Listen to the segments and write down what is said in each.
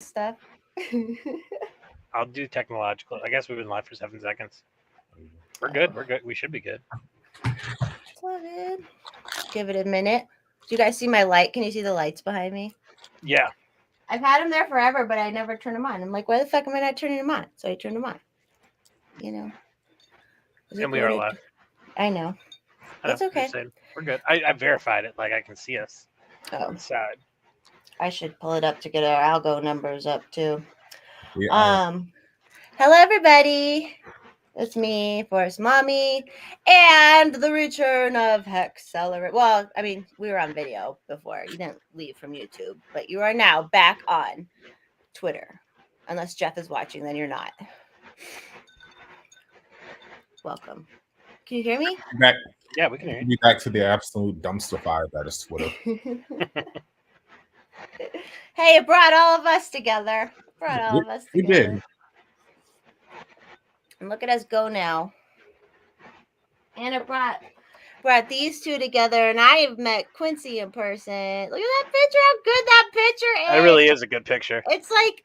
stuff. I'll do technological. I guess we've been live for 7 seconds. We're good. Oh, We're good. We should be good. it's all good. Give it a minute. Do you guys see my light? Can you see the lights behind me? Yeah. I've had them there forever, but I never turn them on. I'm like, why the fuck am I not turning them on? So I turned them on. You know. And we are live. I know. I know. It's okay. Just saying. We're good. I verified it. Like I can see us on the side. I should pull it up to get our algo numbers up too. Yeah. Hello everybody. It's me, Forest Mommy, and the return of Hexcelerate. Well, I mean, we were on video before. You didn't leave from YouTube, but you are now back on Twitter. Unless Jeff is watching, then you're not. Welcome. Can you hear me? Back, Yeah, we can hear you. Be back to the absolute dumpster fire that is Twitter. Hey, it brought all of us together. We did. And look at us go now. And it brought these two together, and I have met Quincy in person. Look at that picture, how good that picture is. It really is a good picture. It's like,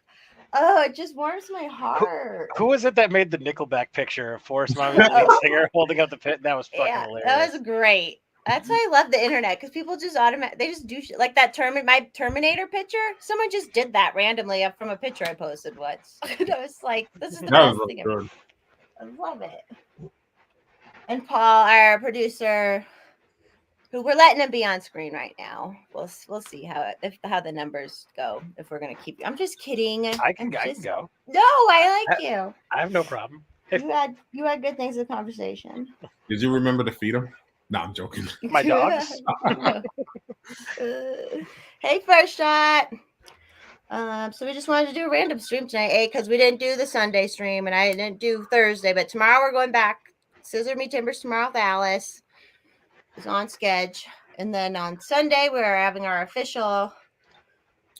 oh, it just warms my heart. Who was it that made the Nickelback picture of Forrest Mommy, the lead singer, holding up the pit? That was fucking hilarious. That was great. That's why I love the internet, because people just they just do shit. Like that my Terminator picture. Someone just did that randomly from a picture I posted once. And I was like, this is the best thing ever. I love it. And Paul, our producer, who we're letting him be on screen right now. We'll see how the numbers go, if we're gonna keep you. I'm just kidding. I can go. No, I like you. I have no problem. You had good things in conversation. Did you remember to feed him? No, I'm joking. My dogs. Hey, First Shot. So we just wanted to do a random stream tonight, because we didn't do the Sunday stream and I didn't do Thursday, but tomorrow we're going back. Scissor Me Timbers tomorrow with Alice is on sketch, and then on Sunday we're having our official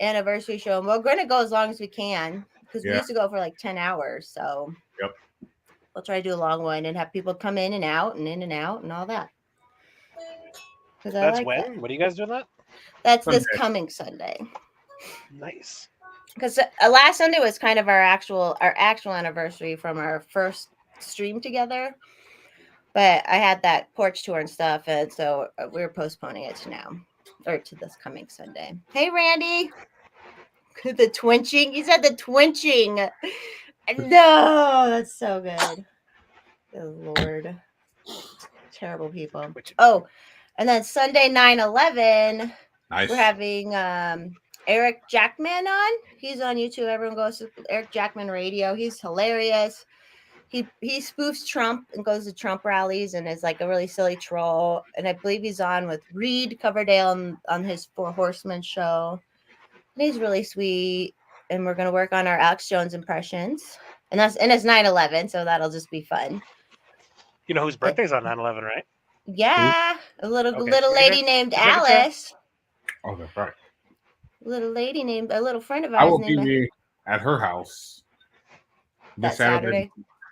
anniversary show, and we're going to go as long as we can, because we used to go for like 10 hours. So we'll try to do a long one and have people come in and out and all that. That's when? What are you guys doing that? That's Sunday. This coming Sunday. Nice. Because last Sunday was kind of our actual anniversary from our first stream together, but I had that porch tour and stuff, and so we're postponing it to now, or to this coming Sunday. Hey, Randy. The twinching. You said the twinching. No, that's so good. Good Lord. Terrible people. Oh, and then Sunday 9/11, nice. We're having Eric Jackman on. He's on YouTube. Everyone goes to Eric Jackman Radio. He's hilarious. He spoofs Trump and goes to Trump rallies and is like a really silly troll. And I believe he's on with Reed Coverdale on his Four Horsemen show. And he's really sweet. And we're gonna work on our Alex Jones impressions. And it's 9/11, so that'll just be fun. You know whose birthday's on 9/11, right? Yeah, a little lady named Alice. Oh, that's right. A little friend of ours. I will be me at her house this Saturday.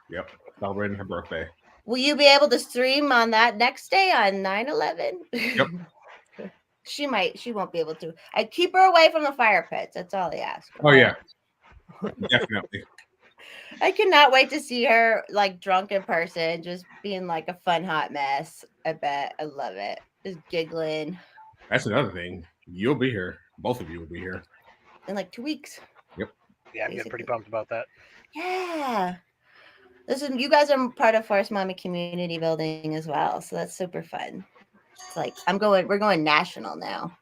Yep, celebrating her birthday. Will you be able to stream on that next day on 9/11? Yep. She won't be able to. I keep her away from the fire pits. That's all I ask. Oh yeah, definitely. I cannot wait to see her like drunk in person, just being like a fun hot mess. I bet. I love it. Just giggling. That's another thing. You'll be here. Both of you will be here in like 2 weeks. Yep. Yeah, I'm getting pretty pumped about that. Yeah. Listen, you guys are part of Forest Mommy community building as well, so that's super fun. It's like we're going national now.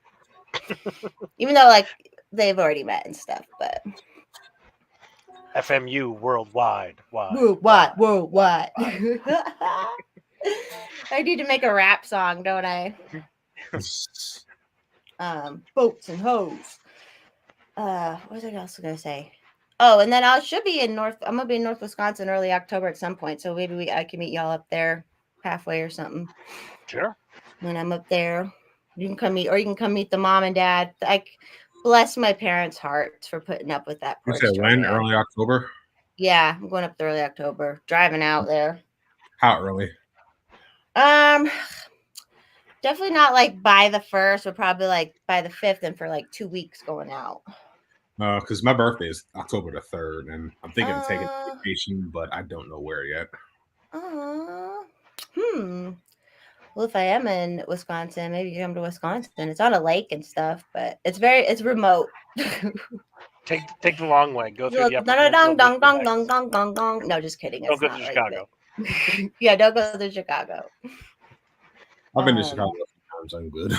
Even though like they've already met and stuff, but FMU worldwide. Worldwide. I need to make a rap song, don't I? Boats and hoes. What was I also gonna say? Oh, and then I'm gonna be in North Wisconsin early October at some point, so maybe I can meet y'all up there halfway or something. Sure. When I'm up there, you can come meet the mom and dad. I bless my parents' hearts for putting up with that. You said when? Early October? Yeah, I'm going up there early October. Driving out there. How early? Definitely not like by the 1st, but probably like by the 5th, and for like 2 weeks going out. Because my birthday is October the 3rd, and I'm thinking of taking a Uh, vacation, but I don't know where yet. Hmm. Well, if I am in Wisconsin, maybe you come to Wisconsin. It's on a lake and stuff, but it's remote. Take the long way. Go through Look, the Upper dong dong Peninsula. dong dong dong dong dong dong. No, just kidding. Don't It's go to not like that. Chicago. Yeah, don't go to Chicago. I've been to Chicago a few times. I'm good.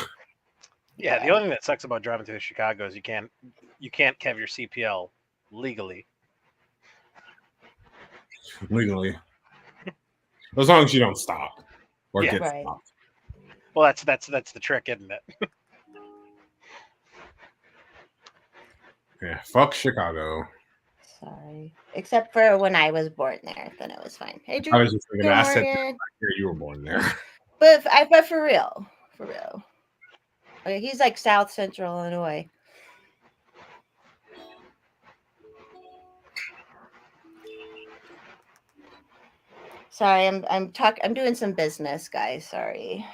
Yeah, the Yeah. only thing that sucks about driving through Chicago is you can't have your CPL legally. Legally. As long as you don't stop or Yeah. get Right. stopped. Well, that's the trick, isn't it? Yeah, fuck Chicago. Sorry. Except for when I was born there, then it was fine. Hey, Drew I was just thinking, I said Morgan. here you were born there. But for real. Okay, he's like South Central Illinois. Sorry, I'm doing some business, guys. Sorry.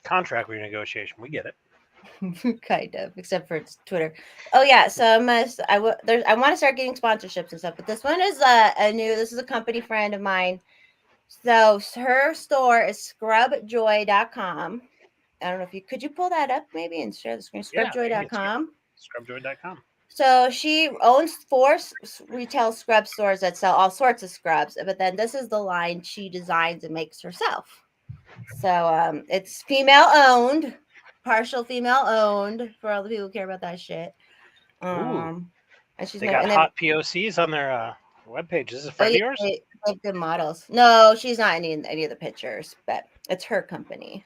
Contract renegotiation. We get it. Kind of, except for it's Twitter. Oh yeah, so I want to start getting sponsorships and stuff, but this one is this is a company friend of mine. So her store is scrubjoy.com. I don't know if could you pull that up maybe and share the screen? Yeah, Scrubjoy.com. Scrubjoy.com. So she owns 4 retail scrub stores that sell all sorts of scrubs, but then this is the line she designs and makes herself. So it's female owned, partial female owned for all the people who care about that shit. Ooh. And she's They got hot POCs on their webpage. Is this a friend of yours? They have good models. No, she's not in any of the pictures, but it's her company.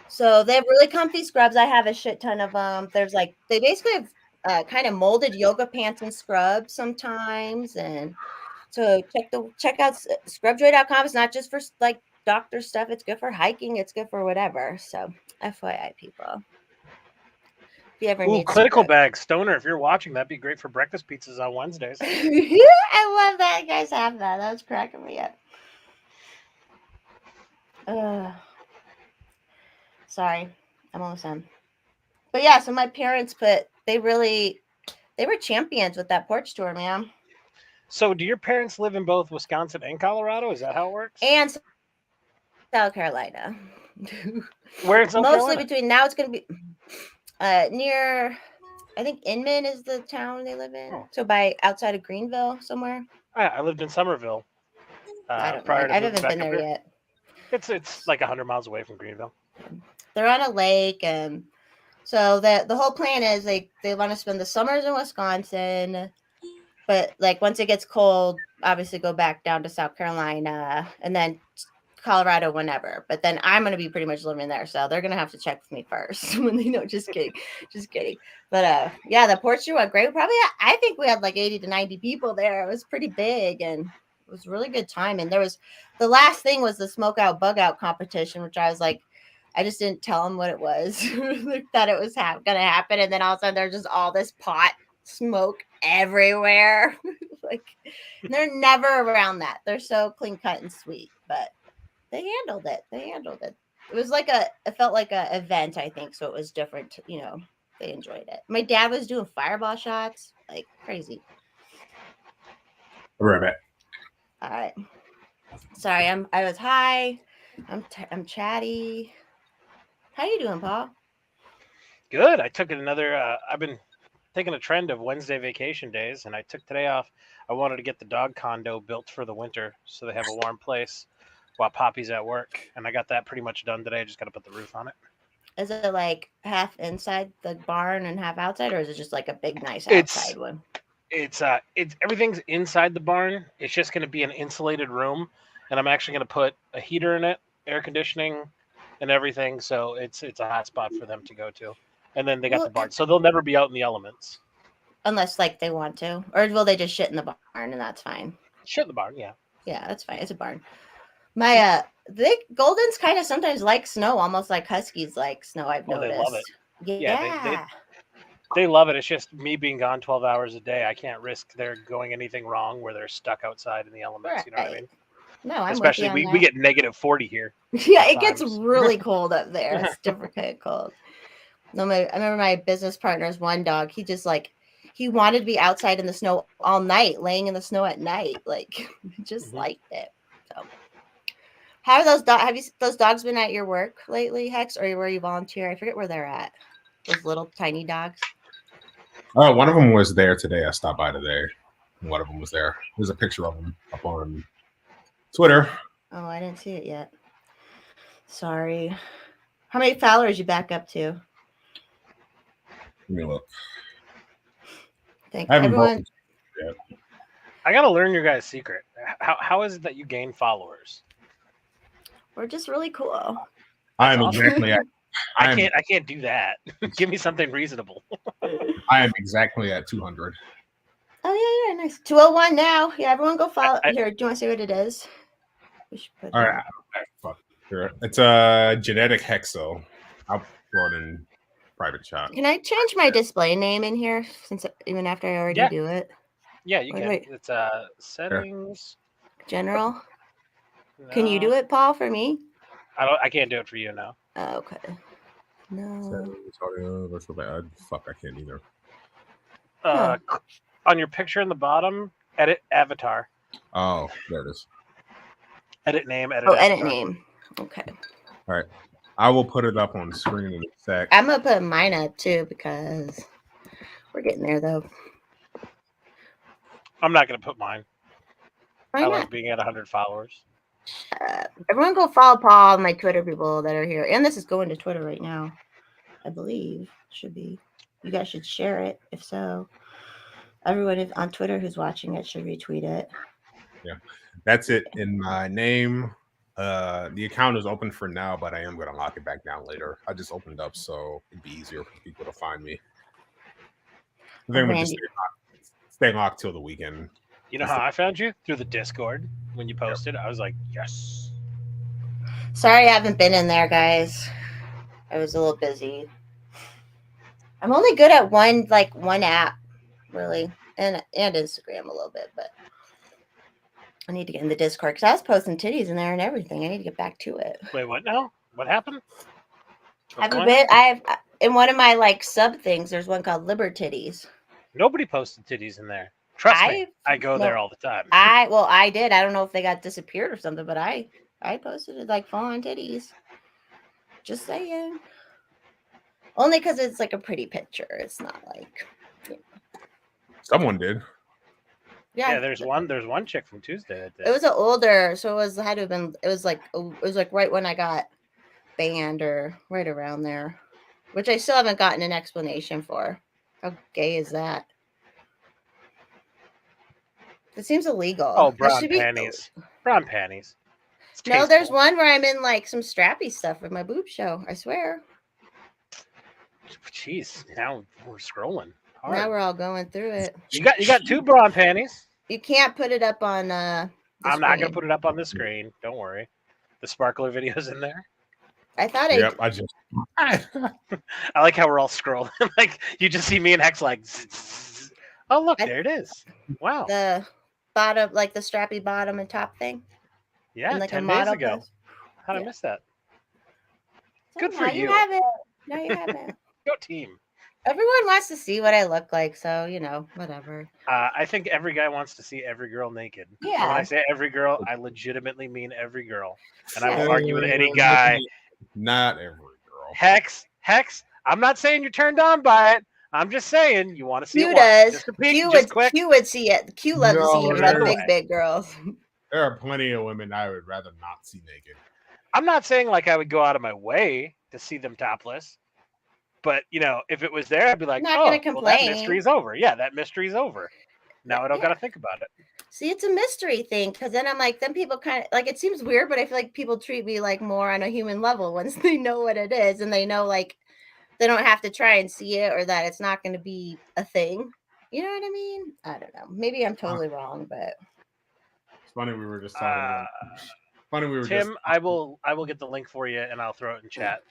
So they have really comfy scrubs. I have a shit ton of them. There's like they basically have kind of molded yoga pants and scrubs sometimes, and so check out scrubjoy.com. It's not just for like doctor stuff. It's good for hiking. It's good for whatever. So FYI, people. If you ever Ooh, need clinical scrubs. bag Stoner. If you're watching, that'd be great for breakfast pizzas on Wednesdays. I love that you guys have that. That was cracking me up. Sorry, I'm almost done. But yeah, so my parents they were champions with that porch tour, man. So, do your parents live in both Wisconsin and Colorado? Is that how it works? And South Carolina. Where in South Mostly Carolina? between now it's going to be near, I think Inman is the town they live in. Oh. So by outside of Greenville somewhere. I lived in Somerville. I don't know. Prior to I moving haven't back been there up here. yet. It's like 100 miles away from Greenville. They're on a lake, and so the whole plan is they want to spend the summers in Wisconsin, but like once it gets cold, obviously go back down to South Carolina and then Colorado whenever. But then I'm going to be pretty much living there, so they're going to have to check with me first when they know. Just kidding. But yeah, the porch tour went great. Probably I think we had like 80 to 90 people there. It was pretty big and it was a really good time. And there was the last thing was the smoke out bug out competition, which I was like, I just didn't tell them what it was. That it was going to happen, and then all of a sudden there's just all this pot smoke everywhere. Like they're never around that. They're so clean cut and sweet, but they handled it. It was like it felt like a event, I think. So it was different, they enjoyed it. My dad was doing fireball shots like crazy. I'll be right back. All right. Sorry, I was high. I'm chatty. How you doing, Paul? Good. I took another. I've been taking a trend of Wednesday vacation days, and I took today off. I wanted to get the dog condo built for the winter, so they have a warm place while Poppy's at work, and I got that pretty much done today. I just got to put the roof on it. Is it like half inside the barn and half outside, or is it just like a big nice outside one? It's everything's inside the barn. It's just going to be an insulated room, and I'm actually going to put a heater in it, air conditioning, and everything. So it's a hot spot for them to go to. And then they got the barn, so they'll never be out in the elements. Unless like they want to, or will they just shit in the barn and that's fine? Shit in the barn, yeah. Yeah, that's fine. It's a barn. My the Goldens kind of sometimes like snow, almost like Huskies like snow. I've noticed. They love it. Yeah, they love it. It's just me being gone 12 hours a day. I can't risk there going anything wrong where they're stuck outside in the elements. Right. You know what I mean? No, I'm especially with you on we get negative 40 here. Yeah, it gets really cold up there. It's different kind of cold. No, I remember my business partner's one dog. He just like he wanted to be outside in the snow all night, laying in the snow at night. Like, he just liked it. So, how are those dogs? Have you those dogs been at your work lately, Hex, or where you volunteer? I forget where they're at. Those little tiny dogs. One of them was there today. I stopped by today. One of them was there. There's a picture of him up on Twitter. Oh, I didn't see it yet. Sorry. How many followers you back up to? Let me look. Thank I haven't everyone. broken yet. I gotta learn your guys' secret. How is it that you gain followers? We're just really cool. I am awesome. exactly at. I can't do that. Give me something reasonable. I am exactly at 200. Oh yeah, nice. 201 now. Yeah, everyone go follow. Here, do you want to see what it is? We should put All right. Fuck. Here. It's a genetic hexo. I'll throw it in private chat. Can I change my display name in here since even after I already do it? Yeah, you Wait, can. wait. It's settings. General. No, Can you do it, Paul, for me? I can't do it for you now. Oh, okay. No. Fuck, I can't either. On your picture in the bottom, edit avatar. Oh, there it is. Edit name. Edit. Oh, avatar. edit name. Okay. All right. I will put it up on the screen in a sec. I'm gonna put mine up too because we're getting there though. I'm not gonna put mine. Why I not? like being at 100 followers. Everyone go follow Paul and my Twitter people that are here. And this is going to Twitter right now. I believe should be. You guys should share it. If so, everyone on Twitter who's watching it should retweet it. Yeah, that's it in my name. The account is open for now, but I am going to lock it back down later. I just opened up so it'd be easier for people to find me. I think I'm going to stay locked till the weekend. You know how I found you? Through the Discord. When you posted, I was like, yes. Sorry I haven't been in there, guys. I was a little busy. I'm only good at one app, really, and Instagram a little bit, but I need to get in the Discord because I was posting titties in there and everything. I need to get back to it. Wait, what now? What happened? Have you been? I have in one of my sub things. There's one called Libertitties. Nobody posted titties in there. Trust me, I go there all the time. I did. I don't know if they got disappeared or something, but I posted it full on titties. Just saying. Only because it's a pretty picture. It's not Someone did. Yeah, there's one chick from Tuesday that did. It was an older, so it had to have been. It was right when I got banned or right around there, which I still haven't gotten an explanation for. How gay is that? It seems illegal. Oh, brown panties. Brown panties. No, there's one where I'm in some strappy stuff with my boob show. I swear. Jeez, now we're scrolling. Hard. Now we're all going through it. You got two brown panties. You can't put it up on. I'm not gonna put it up on the screen. Don't worry. The sparkler video's in there. I thought Yep, I just. I like how we're all scrolling. You just see me and Hex zzz. Oh look, there it is. Wow. The bottom, the strappy bottom and top thing. Yeah, 10 days ago. How'd I miss that? Good for you. You have it. No, you haven't. Go team. Everyone wants to see what I look like, so whatever. I think every guy wants to see every girl naked. Yeah. When I say every girl, I legitimately mean every girl, and I will argue with any guy. Not every girl. Hex. I'm not saying you're turned on by it. I'm just saying you want to see Q it. Does. Just a peek, Q would see it. Q loves to see big girls. There are plenty of women I would rather not see naked. I'm not saying I would go out of my way to see them topless, but if it was there, I'd be like, not gonna complain. Well, that mystery's over. Yeah, that mystery's over. Now I don't gotta think about it. See, it's a mystery thing because then I'm then people kind of it seems weird, but I feel like people treat me more on a human level once they know what it is and they know they don't have to try and see it or that it's not going to be a thing. You know what I mean? I don't know. Maybe I'm totally wrong, but it's funny we were just talking about. Tim, I will get the link for you and I'll throw it in chat.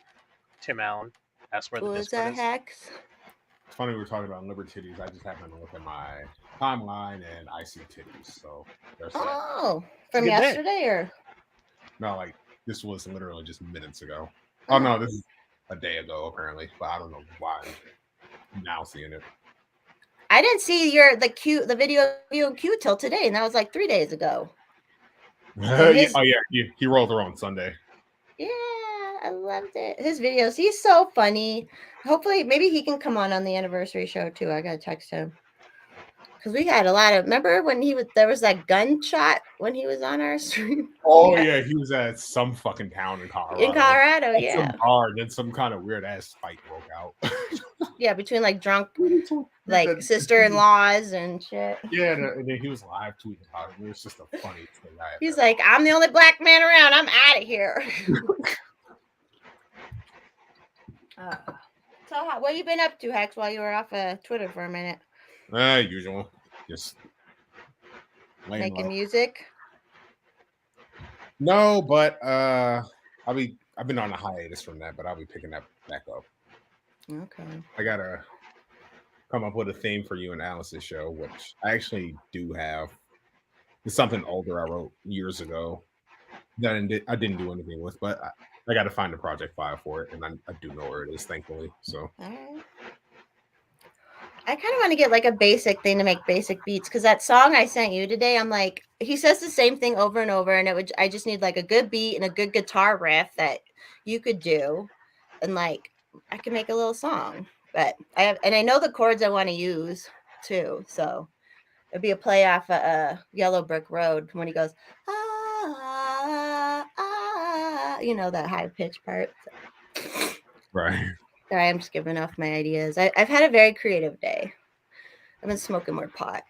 Tim Allen, that's where the Discord is. Hex? It's funny we were talking about Libertitties. I just happened to look at my timeline and I see titties. So there's that. Oh, from yesterday or? No, this was literally just minutes ago. Oh no, this is a day ago apparently, but I don't know why I'm now seeing it. I didn't see the video of you and Q till today, and that was like 3 days ago. his- Oh yeah, he rolled her on Sunday. Yeah, I loved it. His videos, he's so funny. Hopefully, maybe he can come on the anniversary show too. I gotta text him because we had a lot of. Remember when there was that gunshot when he was on our stream Oh yeah, he was at some fucking town in Colorado. in Colorado? At Yeah, some bar, and then some kind of weird ass fight broke out. yeah, between like drunk like sister-in-laws and shit. Yeah, and then he was live tweeting about it. It was just a funny thing. He's like, I'm the only black man around. I'm out of here. So, what you been up to, Hex, while you were off of Twitter for a minute? Usual, just Making music. No, but I've been on a hiatus from that, but I'll be picking that back up. Okay. I gotta come up with a theme for you and Alice's show, which I actually do have. It's something older I wrote years ago that I didn't do anything with, but I got to find the project file for it, and I do know where it is, thankfully. So All right. I kind of want to get like a basic thing to make basic beats because that song I sent you today, I'm like, he says the same thing over and over, and I just need like a good beat and a good guitar riff that you could do, and like I can make a little song. But I know the chords I want to use too, so it'd be a play off Yellow Brick Road when he goes that high pitch part. right. Sorry, I'm just giving off my ideas. I've had a very creative day. I've been smoking more pot.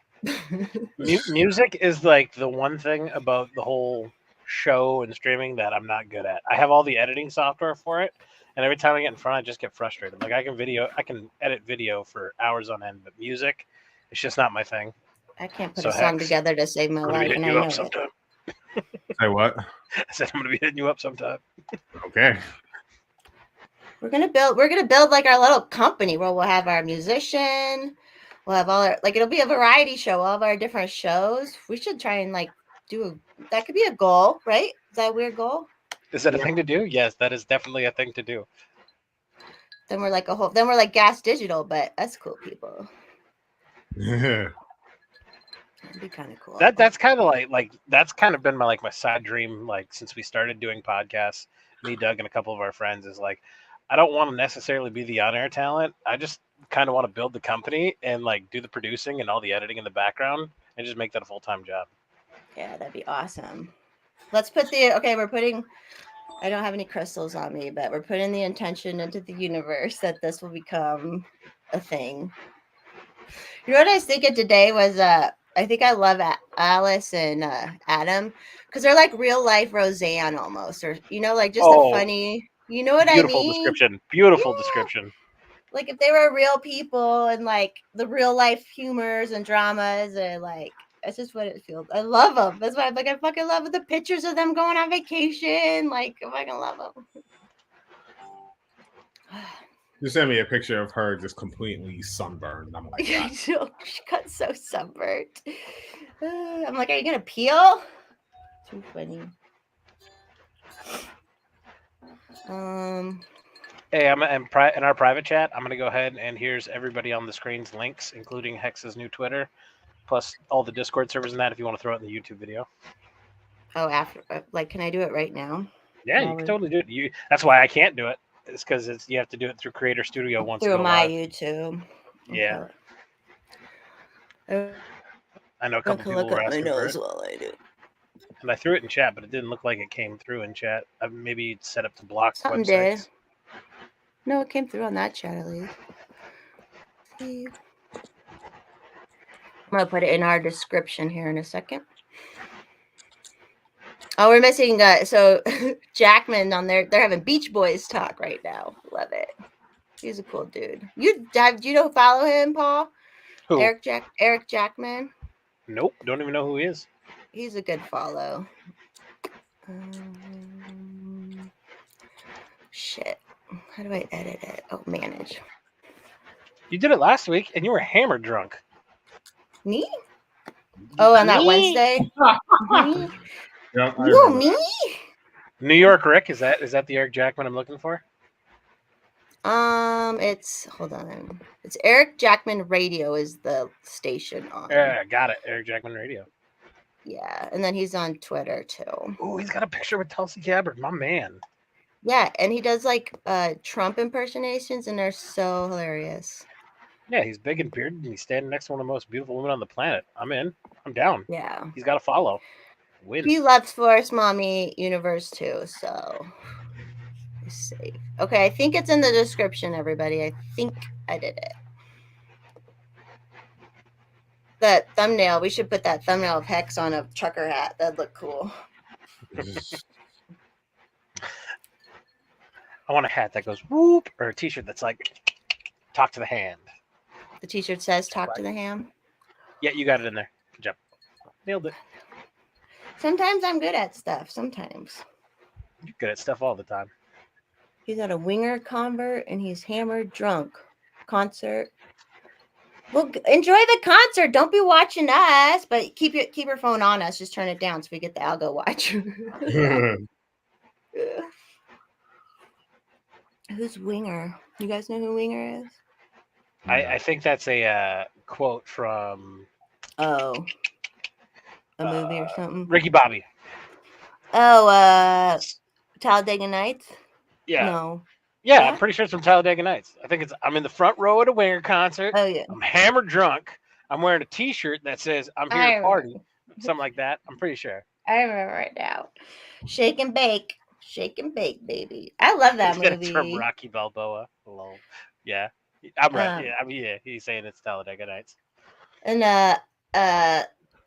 Music is like the one thing about the whole show and streaming that I'm not good at. I have all the editing software for it, and every time I get in front, I just get frustrated. Like I can edit video for hours on end, but music, it's just not my thing. I can't put a song together to save my life, and I know sometime. Say what? I said I'm gonna be hitting you up sometime. Okay. We're gonna build like our little company where we'll have our musician, we'll have all our it'll be a variety show, all of our different shows. We should try and that could be a goal, right? Is that a weird goal? Is that a thing to do? Yes, that is definitely a thing to do. Then we're like Gas Digital, but us cool people. That'd be kind of cool. That's kind of like that's kind of been my side dream since we started doing podcasts. Me, Doug, and a couple of our friends is I don't want to necessarily be the on-air talent. I just kind of want to build the company and do the producing and all the editing in the background and just make that a full-time job. Yeah, that'd be awesome. Let's put we're putting, I don't have any crystals on me, but we're putting the intention into the universe that this will become a thing. You know what I was thinking today was, I think I love Alice and Adam because they're like real life Roseanne almost, or just a funny. You know what I mean? Beautiful description. Like if they were real people and the real life humors and dramas and that's just what it feels. I love them. That's why I fucking love the pictures of them going on vacation. I fucking love them. You sent me a picture of her just completely sunburned. I'm like, God. She got so sunburnt. I'm like, are you gonna peel? Too funny. Hey, I'm in our private chat. I'm gonna go ahead and here's everybody on the screen's links, including Hex's new Twitter, plus all the Discord servers and that. If you want to throw it in the YouTube video. Oh, after can I do it right now? Yeah, you can totally do it. That's why I can't do it. It's because you have to do it through Creator Studio once through my YouTube. Yeah. Okay. I know a couple people were asking for it. While I do. And I threw it in chat, but it didn't look like it came through in chat. Maybe it's set up to block Something websites. Did. No, it came through on that chat at least. I'm gonna put it in our description here in a second. Oh, we're missing so Jackman on there. They're having Beach Boys talk right now. Love it. He's a cool dude. Do you follow him, Paul? Who? Eric Jackman. Nope, don't even know who he is. He's a good follow. Shit. How do I edit it? Oh, manage. You did it last week, and you were hammered drunk. Me? Oh, on that Wednesday. Me? Yeah, No, me? New York Rick, is that the Eric Jackman I'm looking for? It's hold on. It's Eric Jackman Radio is the station on. Yeah, got it. Eric Jackman Radio. Yeah, and then he's on Twitter too. Oh, he's got a picture with Tulsi Gabbard, my man. Yeah, and he does like Trump impersonations, and they're so hilarious. Yeah, he's big and bearded, and he's standing next to one of the most beautiful women on the planet. I'm in. I'm down. Yeah. He's got to follow. Win. He loves Forest Mommy Universe too, so he's safe. Okay, I think it's in the description, everybody. I think I did it. That thumbnail, we should put that thumbnail of Hex on a trucker hat. That'd look cool. I want a hat that goes whoop, or a t-shirt that's like talk to the hand. The t-shirt says talk to the ham. Yeah, you got it in there. Good job. Nailed it. Sometimes I'm good at stuff. Sometimes. You're good at stuff all the time. He's at a winger convert and he's hammered drunk. Concert. Well, enjoy the concert. Don't be watching us, but keep your phone on us. Just turn it down so we get the algo watch. Who's Winger? You guys know who Winger is? I think that's a quote from Oh, a movie or something. Ricky Bobby. Oh, Talladega Nights. Yeah. No. Yeah, Yeah? I'm pretty sure it's from Talladega Nights. I think it's I'm in the front row at a Winger concert. Oh yeah. I'm hammered drunk. I'm wearing a t-shirt that says I'm here I to party. Something like that. I'm pretty sure. I remember right now. Shake and bake. Shake and bake, baby. I love that It's from movie. Rocky Balboa. Hello. Yeah. I'm right. Um, Yeah, he's saying it's Talladega Nights. And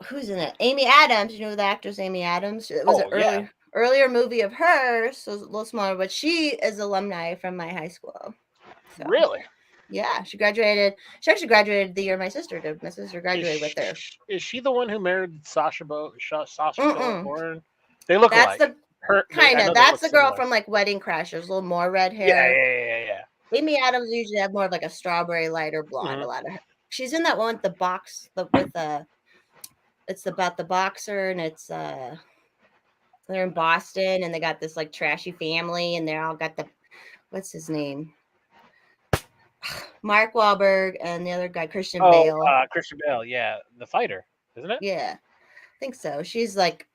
who's in it? Amy Adams. You know the actress Amy Adams? It was an earlier movie of hers, so it's a little smaller, but she is alumni from my high school. So, Really? yeah, she graduated. She actually graduated the year my sister did. My sister graduated with her. Is she the one who married Sasha Mm-mm. Baron? They look That's alike. the kind of. That's the girl from like Wedding Crashers, a little more red hair. Yeah. Amy Adams usually have more of like a strawberry lighter blonde. A lot of her. She's in that one with the box. It's about the boxer, and it's they're in Boston, and they got this like trashy family, and they all got the what's his name, Mark Wahlberg, and the other guy Christian Bale. Christian Bale. Yeah, the fighter, isn't it? Yeah, I think so. She's like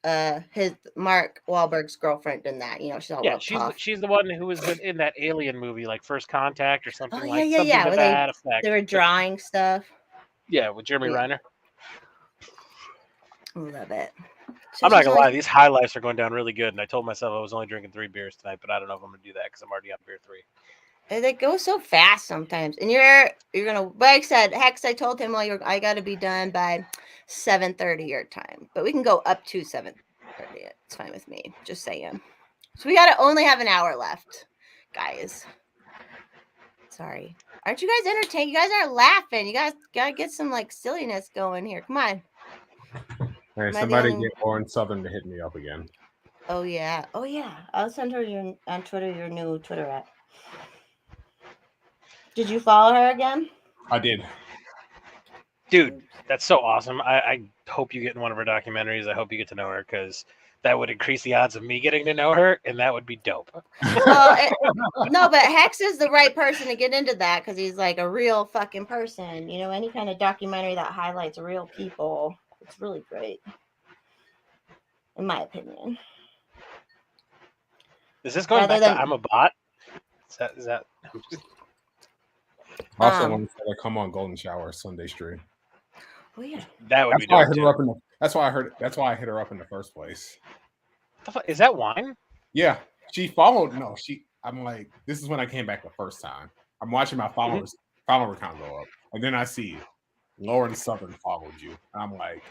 his Mark Wahlberg's girlfriend in that. You know, she's all real tough. She's the one who was in that Alien movie, like First Contact or something Oh, like yeah, something to where that effect. They were drawing stuff. Yeah, with Jeremy Renner. I love it. I'm not gonna lie, these high lifes are going down really good, and I told myself I was only drinking 3 beers tonight, but I don't know if I'm gonna do that because I'm already on beer 3. They go so fast sometimes, and you're gonna. Like I said, Hex, I told him, well, I got to be done by 7:30 your time, but we can go up to 7:30. It's fine with me. Just saying. So we gotta only have an hour left, guys. Sorry, aren't you guys entertained? You guys aren't laughing. You guys gotta get some like silliness going here. Come on. Hey, somebody get Orange Southern to hit me up again. Oh yeah. I'll send her on Twitter your new Twitter app. Did you follow her again? I did. Dude, that's so awesome. I hope you get in one of her documentaries. I hope you get to know her because that would increase the odds of me getting to know her, and that would be dope. No, but Hex is the right person to get into that because he's like a real fucking person. You know, any kind of documentary that highlights real people, it's really great, in my opinion. Is this going back to I'm a Bot? Is that? I also want to say come on Golden Shower Sunday stream. Oh yeah, that would that's be why dope. I hit her up that's why I hit her up in the first place. Is that wine? Yeah, she followed. No, I'm like, this is when I came back the first time. I'm watching my follower count go up, and then I see Lauren Southern followed you. And I'm like,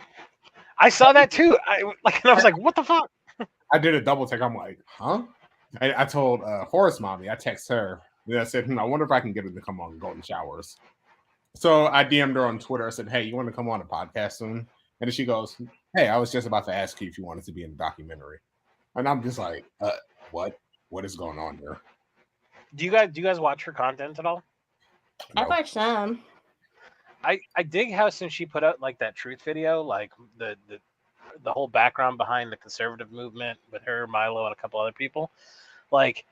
I saw that too. I was like, what the fuck? I did a double take. I'm like, huh? I told Forest Mommy. I text her. Then I said, I wonder if I can get her to come on Golden Showers. So I DM'd her on Twitter. I said, hey, you want to come on a podcast soon? And then she goes, hey, I was just about to ask you if you wanted to be in the documentary. And I'm just like, what? What is going on here? Do you guys watch her content at all? No. I watched some. I dig how since she put out like that truth video, like the whole background behind the conservative movement with her, Milo, and a couple other people, like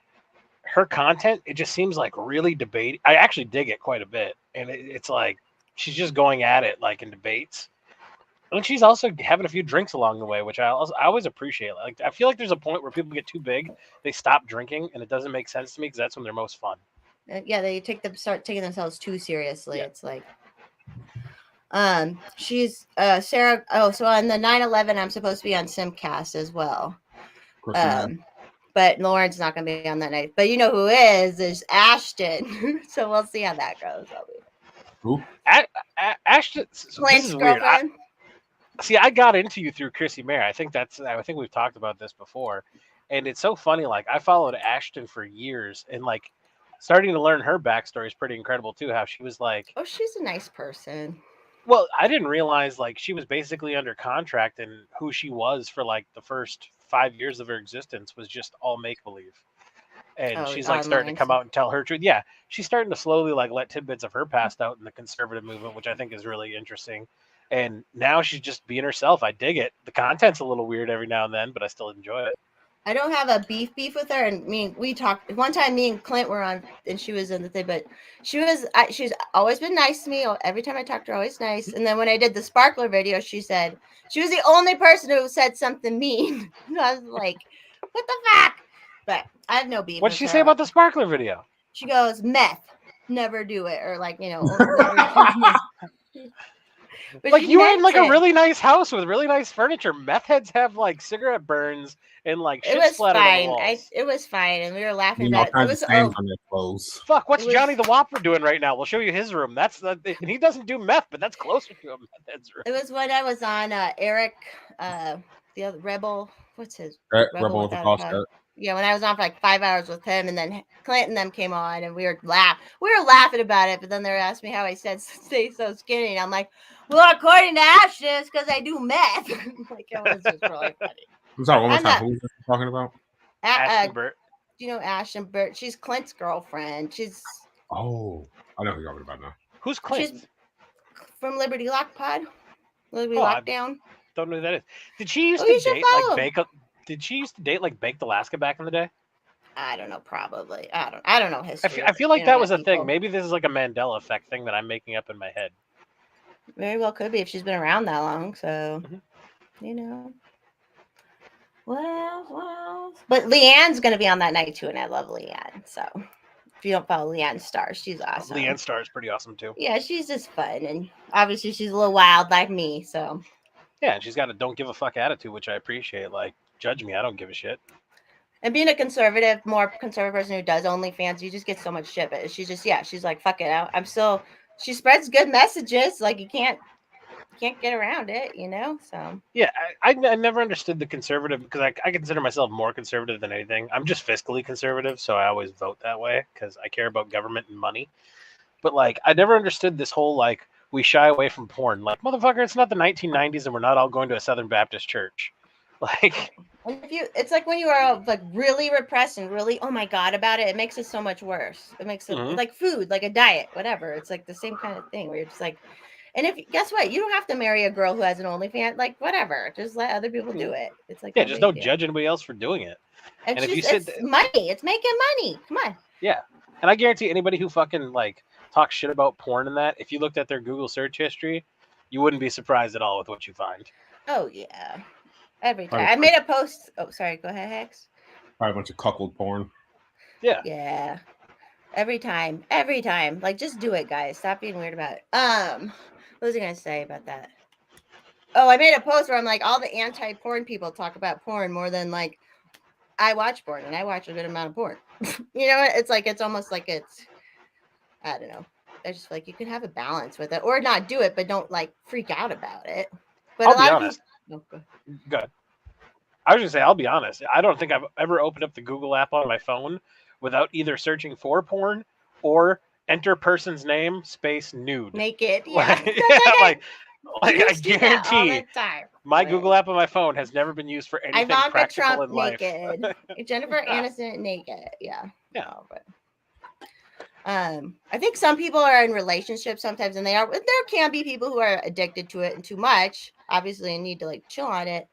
her content, it just seems like really debate. I actually dig it quite a bit, and it's like she's just going at it like in debates. And she's also having a few drinks along the way, which I always appreciate. Like I feel like there's a point where people get too big, they stop drinking, and it doesn't make sense to me because that's when they're most fun. Yeah, they start taking themselves too seriously. Yeah. It's like, she's Sarah. Oh, so on the 9/11, I'm supposed to be on Simcast as well. But Lauren's not going to be on that night. But you know who is Ashton. So we'll see how that goes. Who? Ashton. So this Clint's is weird. girlfriend. I got into you through Chrissy Mayer. I think we've talked about this before, and it's so funny. Like I followed Ashton for years, and like starting to learn her backstory is pretty incredible too. How she was like, Oh, she's a nice person. well, I didn't realize like she was basically under contract, and who she was for like the first 5 years of her existence was just all make believe. And she's like starting to come out and tell her truth. Yeah, she's starting to slowly like let tidbits of her past out in the conservative movement, which I think is really interesting. And now she's just being herself. I dig it. The content's a little weird every now and then, but I still enjoy it. I don't have a beef with her. And we talked one time. Me and Clint were on, and she was in the thing. But she's always been nice to me. Every time I talked to her, always nice. And then when I did the Sparkler video, she said she was the only person who said something mean. I was like, what the fuck? But I have no beef. What did she say about the Sparkler video? She goes, meth, never do it, or like But like you were in like a really nice house with really nice furniture. Meth heads have like cigarette burns and like shit splattered on the walls. It was fine, and we were laughing all about kinds it. of stains on their clothes. Fuck, what's Johnny the Whopper doing right now? We'll show you his room. And he doesn't do meth, but that's closer to a meth head's room. It was when I was on Eric, the other Rebel. What's his Rebel with the false start. Yeah, when I was on for like 5 hours with him, and then Clint and them came on, and we were laughing about it. But then they asked me how I said stay so skinny, and I'm like, well, according to Ashton, it's because I do meth. Like it was just really funny. I'm sorry, one more time. Who was you talking about? Ashton Burt. You know Ashton Burt? She's Clint's girlfriend. She's I know who you're talking about now. Who's Clint? She's from Liberty Lock Pod. Liberty Lockdown. Don't know who that is. Did she used to date like Bake? Did she used to date like Baked Alaska back in the day? I don't know. Probably. I don't know history. I feel like that was a thing. Maybe this is like a Mandela effect thing that I'm making up in my head. Very well could be if she's been around that long. So, you know. Well. But Leanne's going to be on that night too, and I love Leanne. So, if you don't follow Leanne Starr, she's awesome. Leanne Starr is pretty awesome too. Yeah, she's just fun, and obviously she's a little wild like me. So. Yeah, and she's got a don't give a fuck attitude, which I appreciate. Like, judge me, I don't give a shit. And being more conservative person who does OnlyFans, you just get so much shit. But she's like, fuck it. She spreads good messages. Like you can't get around it, you know? So yeah, I never understood the conservative because I consider myself more conservative than anything. I'm just fiscally conservative, so I always vote that way because I care about government and money. But like, I never understood this whole like we shy away from porn. Like, motherfucker, it's not the 1990s and we're not all going to a Southern Baptist church. Like, it's like when you are like really repressed and really, oh my God, about it, it makes it so much worse. It makes it like food, like a diet, whatever. It's like the same kind of thing where you're just like, and guess what? You don't have to marry a girl who has an OnlyFans, like whatever. Just let other people do it. It's like, yeah, just don't judge anybody else for doing it. And if it's money, it's making money. Come on. Yeah. And I guarantee anybody who fucking like talks shit about porn and that, if you looked at their Google search history, you wouldn't be surprised at all with what you find. Oh yeah. Every time. I made a post. Oh, sorry. Go ahead, Hex. Probably a bunch of cuckold porn. Yeah. Yeah. Every time. Like, just do it, guys. Stop being weird about it. What was I going to say about that? Oh, I made a post where I'm like, all the anti-porn people talk about porn more than like I watch porn, and I watch a good amount of porn. You know, it's like, it's almost like I don't know. I just feel like you can have a balance with it or not do it, but don't like freak out about it. But I'll be honest. Good. I was gonna say, I'll be honest. I don't think I've ever opened up the Google app on my phone without either searching for porn or enter person's name space nude. Naked. Yeah. like I guarantee my Google app on my phone has never been used for anything practical Trump in life. Naked. Jennifer Aniston naked. Yeah. Yeah. No, but I think some people are in relationships sometimes, and there can be people who are addicted to it and too much, obviously, and need to like chill on it.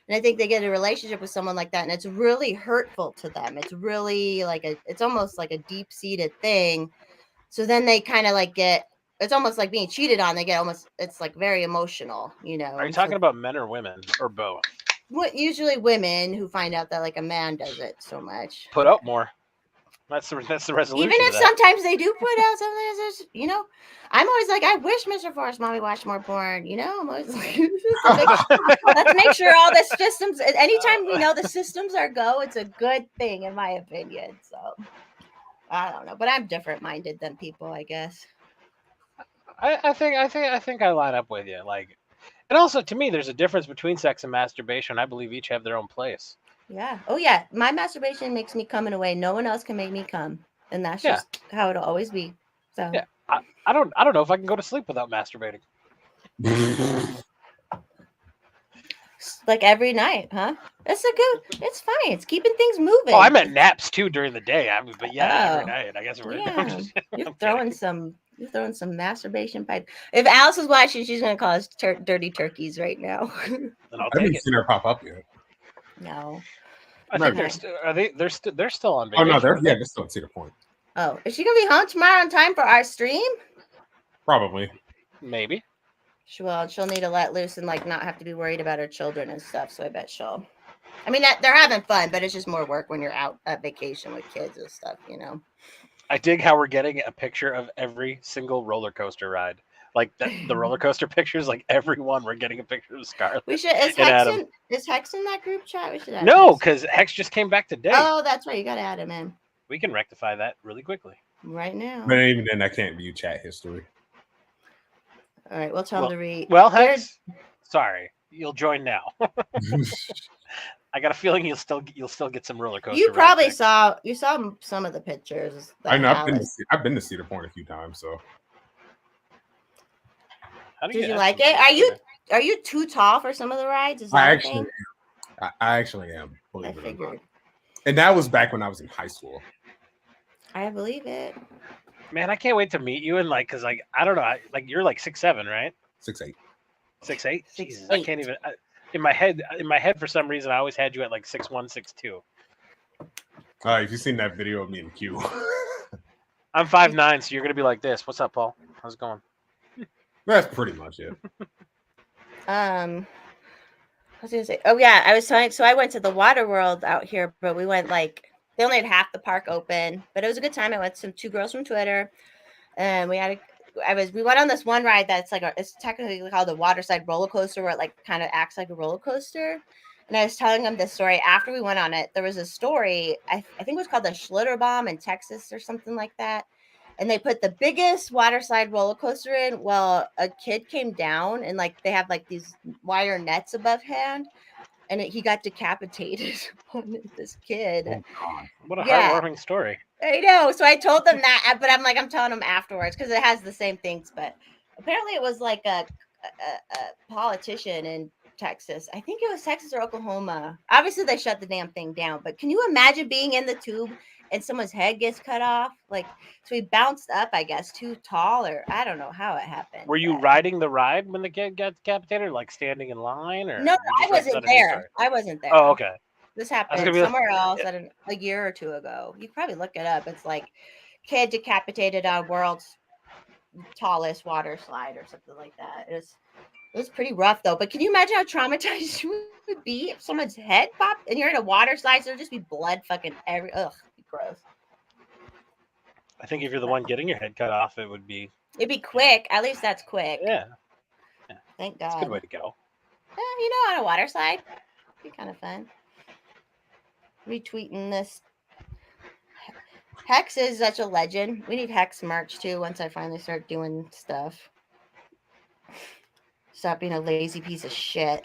And I think they get a relationship with someone like that, and it's really hurtful to them. It's really like it's almost like a deep seated thing. So then they kind of like it's almost like being cheated on. They get almost, it's like very emotional, you know. Are you So talking about men or women or both? usually women who find out that like a man does it so much. Put up more. That's the resolution. Even if to that. sometimes they do put out something, there's, you know, I'm always like, I wish Mr. Forrest Mommy watched more porn. You know, I'm always like, let's make sure all the systems. Anytime we know the systems are go, it's a good thing in my opinion. So I don't know, but I'm different minded than people, I guess. I think I line up with you. Like, and also to me, there's a difference between sex and masturbation. I believe each have their own place. Yeah. Oh yeah. My masturbation makes me come in a way no one else can make me come, and that's Yeah. just how it'll always be. So Yeah. I don't know if I can go to sleep without masturbating. like every night, huh? It's it's fine. It's keeping things moving. Oh, I meant naps too during the day. I mean, but yeah, every Oh. night. I guess we're Yeah. You're I'm throwing kidding. some masturbation pipe. If Alice is watching, she's gonna call us dirty turkeys right now. And I'll I haven't take it. seen her pop up yet. No. I No, think they're they're still on Oh vacation. no, they're aren't yeah, they? they still at Cedar Point. Oh, is she gonna be home tomorrow on time for our stream? Probably. Maybe. She'll need to let loose and like not have to be worried about her children and stuff. So I bet she'll. I mean, they're having fun, but it's just more work when you're out at vacation with kids and stuff, you know. I dig how we're getting a picture of every single roller coaster ride. Like the roller coaster pictures, like every one, we're getting a picture of Scarlett. We should. Is And Adam. Hex in that group chat? We should add No, Hex. because Hex just came back today. Oh, that's right. You gotta add him in We can rectify that really quickly. right now. But even then, I can't view chat history. All right, we'll tell him to read. Well, Hex, sorry, you'll join now. I I got a feeling you'll still get some roller coaster. You probably rides, Hex. saw some of the pictures. that know Alice- I've been to Cedar Point a few times, so How do Did you ask like them it? that? Are you too tall for some of the rides? Is that I a actually thing? I actually am. I Believe it or not. figured. And that was back when I was in high school. I believe it. Man, I can't wait to meet you and cause like I don't know, you're like 6'7", right? 6'8". 6'8". Jesus, I 6'8". can't even. In my head, for some reason, I always had you at like 6'1", 6'2". If you've seen that video of me and Q. I'm 5'9", so you're gonna be like this. What's up, Paul? How's it going? That's pretty much it. I was gonna say, oh yeah, I was telling. So I went to the Water World out here, but we went like they only had half the park open, but it was a good time. I went to two girls from Twitter, and we went on this one ride that's like it's technically called the Waterside roller coaster, where it like kind of acts like a roller coaster. And I was telling them this story after we went on it. There was a story, I think it was called the Schlitterbahn in Texas or something like that. And they put the biggest waterside roller coaster in. Well, a kid came down and like they have like these wire nets above hand, and he got decapitated. This kid. Oh God. What a Yeah. heartwarming story. I know. So I told them that, but I'm telling them afterwards because it has the same things. But apparently, it was like a politician in Texas. I think it was Texas or Oklahoma. Obviously, they shut the damn thing down. But can you imagine being in the tube and someone's head gets cut off? Like, so he bounced up, I guess, too tall, or I don't know how it happened. Were you but- riding the ride when the kid got decapitated, or like standing in line, or No, you I just wasn't read a news there. story? I wasn't there. Oh, okay. This gonna happened be like- somewhere else a year or two ago. You can probably look it up. It's like kid decapitated on world's tallest water slide or something like that. It was pretty rough though. But can you imagine how traumatized you would be if someone's head popped and you're in a water slide? So there'd just be blood fucking gross. I think if you're the one getting your head cut off, it would be It'd be quick. At least that's quick. yeah. Thank It's a God. good way to go. On a water slide. Be kind of fun. Retweeting this. Hex is such a legend. We need Hex merch too once I finally start doing stuff. Stop being a lazy piece of shit.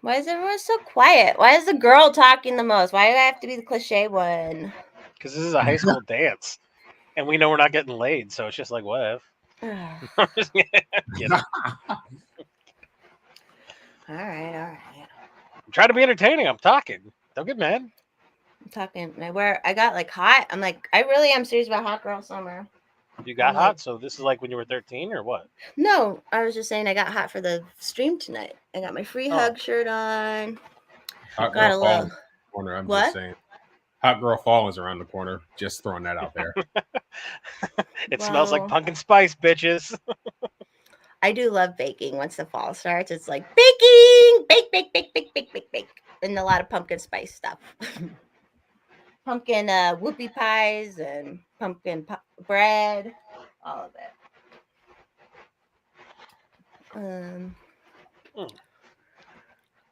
Why is everyone so quiet? Why is the girl talking the most? Why do I have to be the cliche one? Because this is a high school dance, and we know we're not getting laid, so it's just like whatever. Ugh. I'm just kidding. All right. I'm trying to be entertaining. I'm talking. Don't get mad. I'm talking. I got like hot. I'm like, I really am serious about hot girl summer. You got I'm like- hot, so this is like when you were 13 or what? No, I was just saying I got hot for the stream tonight. I got my free Oh. hug shirt on. Hot Got girl a fall little. is around the corner. I'm What? just saying. Hot girl fall is around the corner. Just throwing that out there. It smells like Well, pumpkin spice, bitches. I do love baking. Once the fall starts, it's like baking, bake, bake, and a lot of pumpkin spice stuff. Pumpkin whoopie pies and pumpkin bread, all of it. Hmm.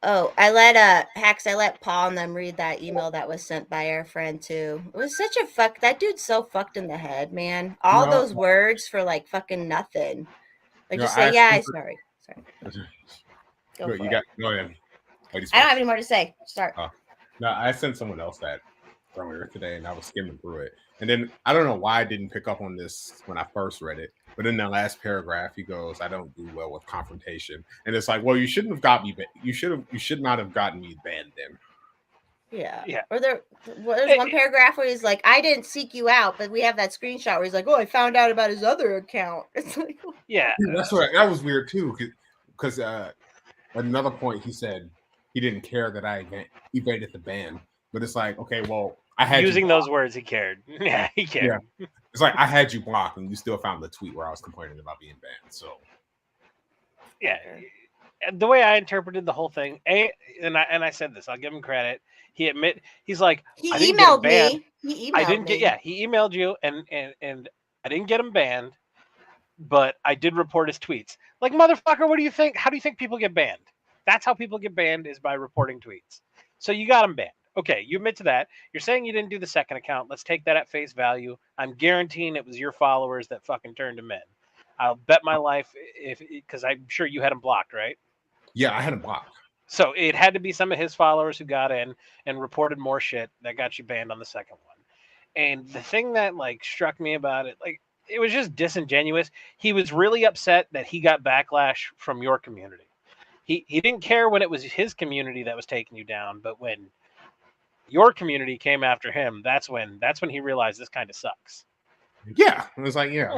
Oh, I let Paul and them read that email that was sent by our friend too. It was such a fuck. That dude's so fucked in the head, man. All No. those words for like fucking nothing. Like No, just say, I yeah, I actually- sorry. Go Good, for you it. got go ahead. Ladies I don't first. have any more to say. Start. No, I sent someone else that earlier today, and I was skimming through it. And then I don't know why I didn't pick up on this when I first read it, but in the last paragraph, he goes, "I don't do well with confrontation," and it's like, well, you shouldn't have got me. You should not have gotten me banned then. Yeah. Yeah. Or there's one paragraph where he's like, I didn't seek you out, but we have that screenshot where he's like, oh, I found out about his other account. It's like, Yeah. That's what that was weird too, because another point he said he didn't care that I evaded the ban, but it's like, okay, well, I had Using you those words, he cared. Yeah, he cared. It's like I had you blocked, and you still found the tweet where I was complaining about being banned. So Yeah. The way I interpreted the whole thing, and I said this, I'll give him credit. He's like, he I didn't get him emailed banned. me. He emailed I didn't me. get he emailed you and I didn't get him banned, but I did report his tweets. Like, motherfucker, what do you think? How do you think people get banned? That's how people get banned, is by reporting tweets. So you got him banned. Okay, you admit to that. You're saying you didn't do the second account. Let's take that at face value. I'm guaranteeing it was your followers that fucking turned him in. I'll bet my life, because I'm sure you had him blocked, right? yeah, I had him blocked. So it had to be some of his followers who got in and reported more shit that got you banned on the second one. And the thing that like struck me about it, like, it was just disingenuous. He was really upset that he got backlash from your community. He didn't care when it was his community that was taking you down, but when your community came after him, that's when he realized this kind of sucks. Yeah, it was like, yeah,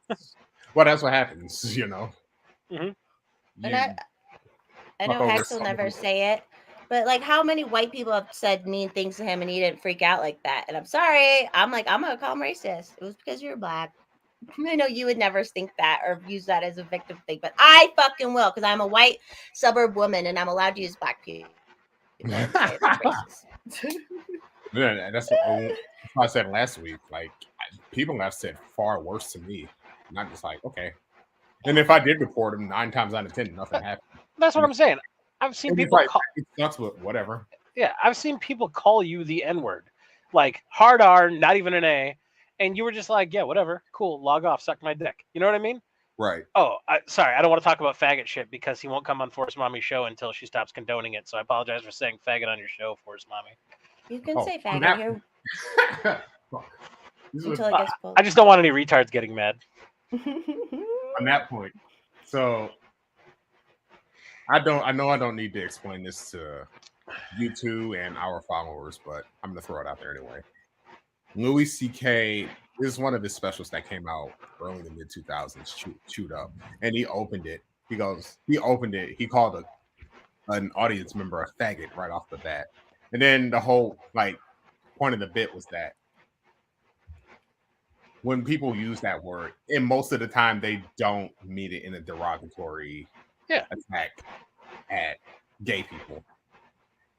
because, well, that's what happens, you know. Mhm. And I know fuck over Hex will never somebody. say it, but like, how many white people have said mean things to him and he didn't freak out like that? And I'm sorry. I'm like, I'm gonna call him racist. It was because you're black. I know you would never think that or use that as a victim thing, but I fucking will, because I'm a white suburb woman and I'm allowed to use black people. And say it's racist. Yeah, that's what I said last week. Like, people have said far worse to me, and I'm just like, okay. And if I did report him, 9 times out of 10, nothing happened. That's what I'm saying. I've seen And it's people like, call, it sucks, but whatever. yeah, I've seen people call you the N-word, like hard R, not even an A, and you were just like, yeah, whatever, cool, log off, suck my dick. You know what I mean? Right. Oh, sorry, I don't want to talk about faggot shit because he won't come on Force Mommy's show until she stops condoning it. So I apologize for saying faggot on your show, Force Mommy. You can Oh, say on faggot that- here This was- until it gets pulled. I just don't want any retards getting mad. on that point. So I know I don't need to explain this to you two and our followers, but I'm gonna throw it out there anyway. Louis C.K. is one of his specials that came out early in the mid 2000s, chewed up, and he opened it. He opened it. He called an audience member a faggot right off the bat, and then the whole like point of the bit was that when people use that word, and most of the time they don't mean it in a derogatory attack at gay people.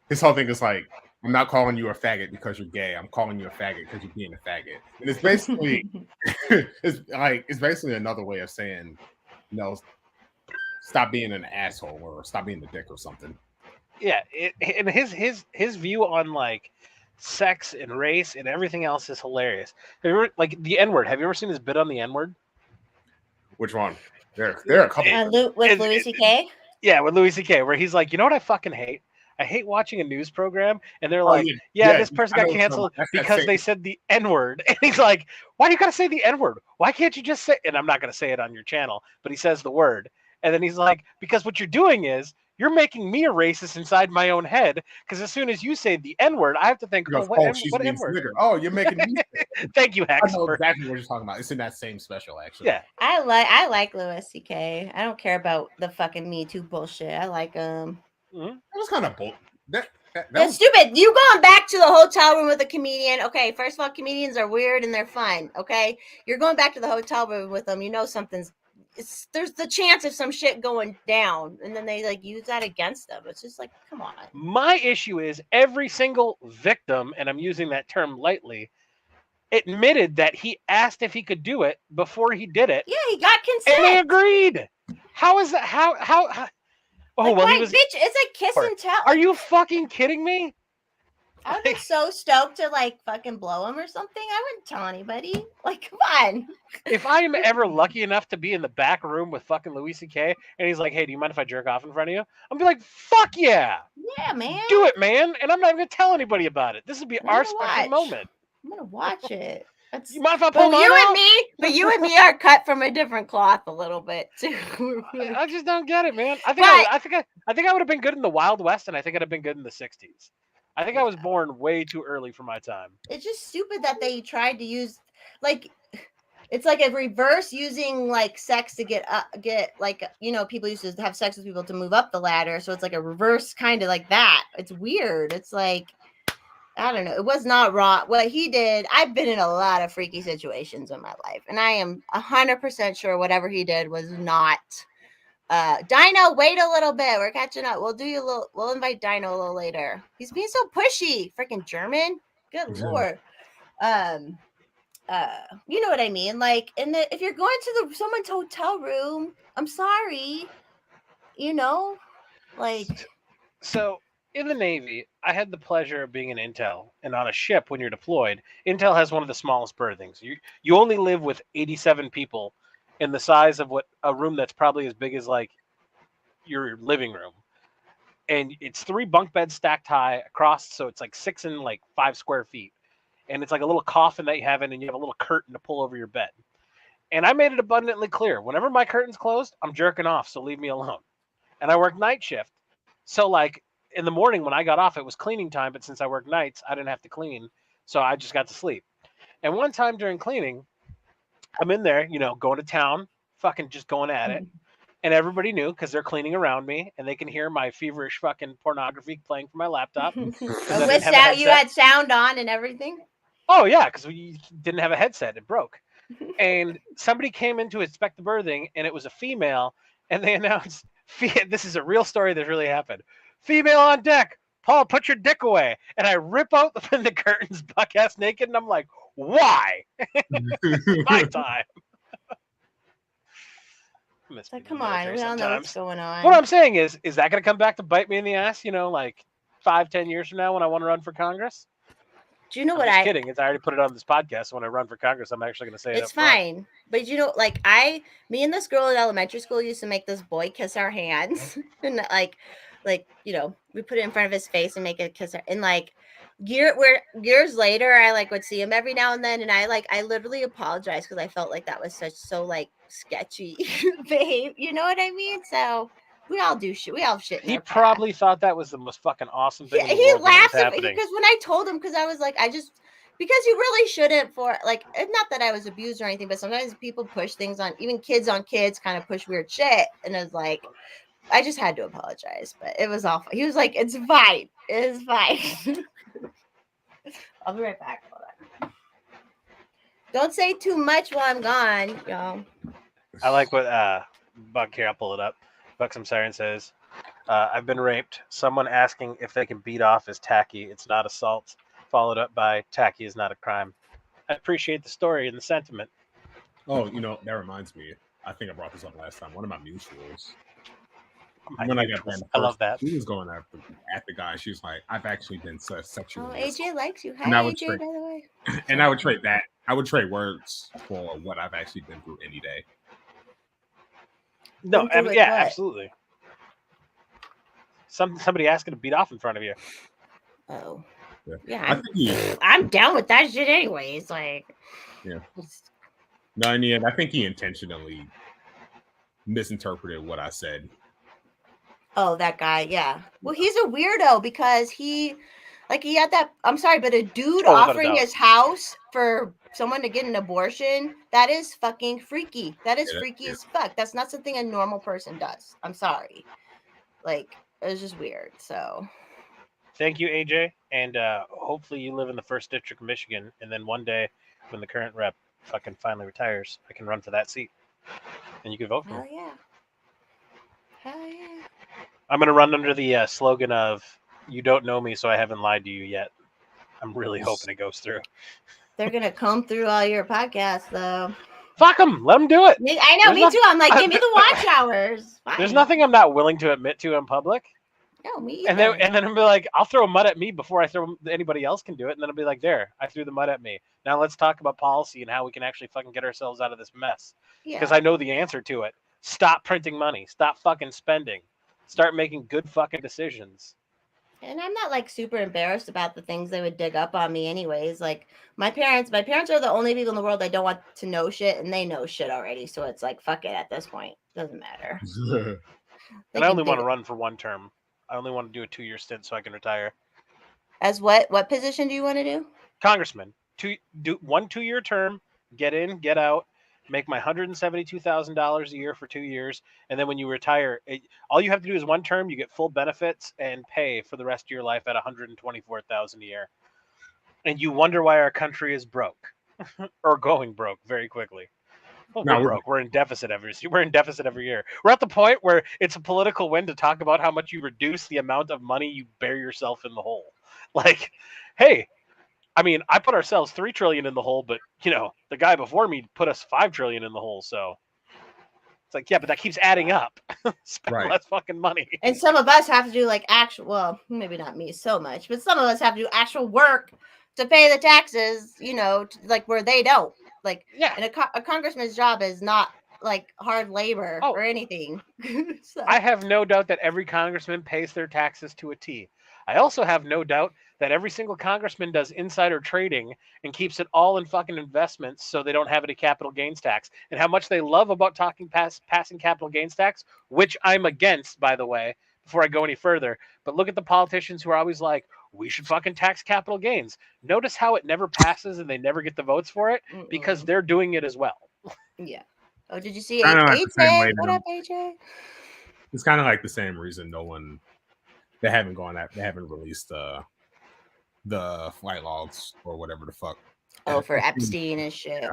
His whole thing is like, I'm not calling you a faggot because you're gay. I'm calling you a faggot because you're being a faggot. And it's basically it's basically another way of saying, you know, stop being an asshole or stop being a dick or something. Yeah, and his view on like sex and race and everything else is hilarious. Have you ever, like, the N-word? Have you ever seen his bit on the N-word? Which one? There are a couple. With Louis C.K. Yeah, with Louis C.K., where he's like, you know what I fucking hate? I hate watching a news program, and they're like, this person got canceled because they said the N-word. And he's like, why do you got to say the N-word? Why can't you just say, and I'm not going to say it on your channel, but he says the word. And then he's like, because what you're doing is You're making me a racist inside my own head because as soon as you say the N-word, I have to think, He goes, what she's what being N-word? snigger. Oh, you're making me. Thank you, I Hex. know exactly what you're talking about. It's in that same special, actually. Yeah. I like Louis C.K. I don't care about the fucking Me Too bullshit. I like him. Mhm. That was kind of bull. That That's was stupid. You going back to the hotel room with a comedian. Okay, first of all, comedians are weird and they're fun. Okay, you're going back to the hotel room with them. You know there's the chance of some shit going down, and then they like use that against them. It's just like, come on. My issue is every single victim, and I'm using that term lightly, admitted that he asked if he could do it before he did it, Yeah, he got consent. and they agreed. How is that? How oh, like, well, why, he was. bitch, it's a kiss and tell. Are you fucking kidding me? I would be so stoked to like fucking blow him or something. I wouldn't tell anybody. Like, come on. If I am ever lucky enough to be in the back room with fucking Louis C.K. and he's like, "Hey, do you mind if I jerk off in front of you?" I'm be like, "Fuck yeah, Yeah, man. do it, man!" And I'm not even gonna tell anybody about it. This would be I'm our gonna special watch. moment. I'm gonna watch it. That's You mind if I pull but mine you out? and me, but you and me are cut from a different cloth a little bit too. I just don't get it, man. I think I would have been good in the Wild West, and I think I'd have been good in the '60s. I think I was born way too early for my time. It's just stupid that they tried to use like it's like a reverse using like sex to get like people used to have sex with people to move up the ladder, so it's like a reverse kind of like that. It's weird. It's like I don't know. It was not wrong. What he did, I've been in a lot of freaky situations in my life, and I am 100% sure whatever he did was not. Dino, wait a little bit. We're catching up. We'll invite Dino a little later. He's being so pushy. Freaking German. Good Lord. You know what I mean? Like, if you're going to someone's hotel room, I'm sorry. Like. So in the Navy, I had the pleasure of being in Intel, and on a ship when you're deployed, Intel has one of the smallest berthings. You only live with 87 people in the size of what a room that's probably as big as like your living room. And it's 3 bunk beds stacked high across, so it's like 6 and like 5 square feet. And it's like a little coffin that you have in, and you have a little curtain to pull over your bed. And I made it abundantly clear, whenever my curtain's closed, I'm jerking off, so leave me alone. And I work night shift. So like in the morning when I got off, it was cleaning time, but since I work nights, I didn't have to clean. So I just got to sleep. And one time during cleaning, I'm in there, going to town, fucking just going at it. And everybody knew because they're cleaning around me and they can hear my feverish fucking pornography playing from my laptop. You had sound on and everything? Oh, yeah, because we didn't have a headset. It broke. And somebody came in to inspect the berthing, and it was a female, and they announced, this is a real story that really happened. Female on deck. Paul, put your dick away. And I rip out the curtains buck-ass naked, and I'm like, why? It's my time. It's like, come on, we all know what's going on. What I'm saying is that going to come back to bite me in the ass, like 5-10 years from now when I want to run for Congress? Do you know what I'm kidding. I already put it on this podcast. So when I run for Congress, I'm actually going to say it. It's fine. But me and this girl in elementary school used to make this boy kiss our hands. And we put it in front of his face and make it kiss her. And years later, I would see him every now and then. And I literally apologized because I felt like that was so sketchy behavior. You know what I mean? So we all do shit. We all have shit. He probably thought that was the most fucking awesome thing. Yeah, he laughed at me because when I told him, because I was like, because you really shouldn't not that I was abused or anything, but sometimes people push things on, even kids on kids kind of push weird shit. And it was like, I just had to apologize, but it was awful. He was like, it's fine. It's fine. I'll be right back. Hold on. Don't say too much while I'm gone, y'all. I like what Buck here. I'll pull it up. Buxom Siren says, I've been raped. Someone asking if they can beat off is tacky. It's not assault. Followed up by tacky is not a crime. I appreciate the story and the sentiment. Oh, that reminds me. I think I brought this up last time. One of my mutuals. When I got banned, I love that. She was going at the guy. She was like, "I've actually been sexually." Oh, AJ likes you. Hi, AJ, by the way. And I would trade that. I would trade words for what I've actually been through any day. No, absolutely. Somebody asking to beat off in front of you. Oh, yeah. I'm down with that shit anyways. Like, yeah. No, in the end, I think he intentionally misinterpreted what I said. Oh, that guy. Yeah. Well, he's a weirdo because he had that. I'm sorry, but a dude Oh, without a offering doubt. his house for someone to get an abortion, that is fucking freaky. That is Yeah, freaky yeah. as fuck. That's not something a normal person does. I'm sorry. Like, it was just weird. So, Thank you, AJ, and hopefully you live in the first district of Michigan, and then one day when the current rep fucking finally retires, I can run for that seat, and you can vote for hell me. yeah. Hell yeah. I'm gonna run under the slogan of "You don't know me, so I haven't lied to you yet." I'm really hoping it goes through. They're going to comb through all your podcasts, though. Fuck them. Let them do it. I know, There's me too. I'm like, give me the watch hours. There's Fine. nothing I'm not willing to admit to in public. No, me And either. then I'll be like, I'll throw mud at me before I throw anybody else can do it. And then I'll be like, there, I threw the mud at me. Now let's talk about policy and how we can actually fucking get ourselves out of this mess. Because Yeah. I know the answer to it. Stop printing money. Stop fucking spending. Start making good fucking decisions. And I'm not like super embarrassed about the things they would dig up on me anyways. Like my parents are the only people in the world I don't want to know shit, and they know shit already. So it's like, fuck it at this point. Doesn't matter. They And I can only want dig to it. run for one term. I only want to do a 2-year stint so I can retire. As what position do you want to do? Congressman, do 1 2-year term, get in, get out, make my $172,000 a year for 2 years, and then when you retire, all you have to do is one term. You get full benefits and pay for the rest of your life at $124,000 a year, and you wonder why our country is broke or going broke very quickly. Well, No, we're broke. We're in deficit every year. We're at the point where it's a political win to talk about how much you reduce the amount of money you bury yourself in the hole. Like, hey, I mean, I put ourselves $3 trillion in the hole, but the guy before me put us $5 trillion in the hole. So it's like, yeah, but that keeps adding up. Spend Right. less fucking money. And some of us have to do like actual, well, maybe not me so much, but some of us have to do actual work to pay the taxes, like where they don't. Like, Yeah. and a congressman's job is not like hard labor Oh. or anything. So, I have no doubt that every congressman pays their taxes to a T. I also have no doubt that every single congressman does insider trading and keeps it all in fucking investments so they don't have any capital gains tax. And how much they love about passing capital gains tax, which I'm against, by the way, before I go any further. But look at the politicians who are always like, we should fucking tax capital gains. Notice how it never passes and they never get the votes for it because they're doing it as well. yeah. Oh, did you see Kinda like the same way AJ? What them- up, AJ? It's kind of like the same reason they haven't released the flight logs or whatever the fuck. Oh, for Epstein and shit.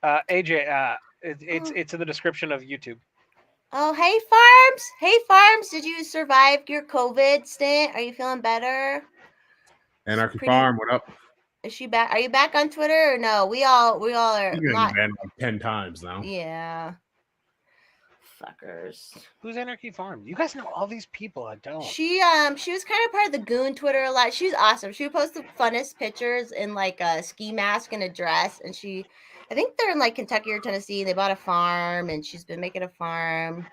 AJ, it's in the description of YouTube. Oh, hey Farms. Hey Farms, did you survive your COVID stint? Are you feeling better? Anarchy Pretty- Farm, what up? Is she back? Are you back on Twitter or no? We all are You've been not. banned like 10 times now. Yeah. Fuckers. Who's Anarchy Farm? You guys know all these people. I don't. She was kind of part of the Goon Twitter a lot. She's awesome. She would post the funnest pictures in like a ski mask and a dress, and I think they're in like Kentucky or Tennessee. They bought a farm, and she's been making a farm.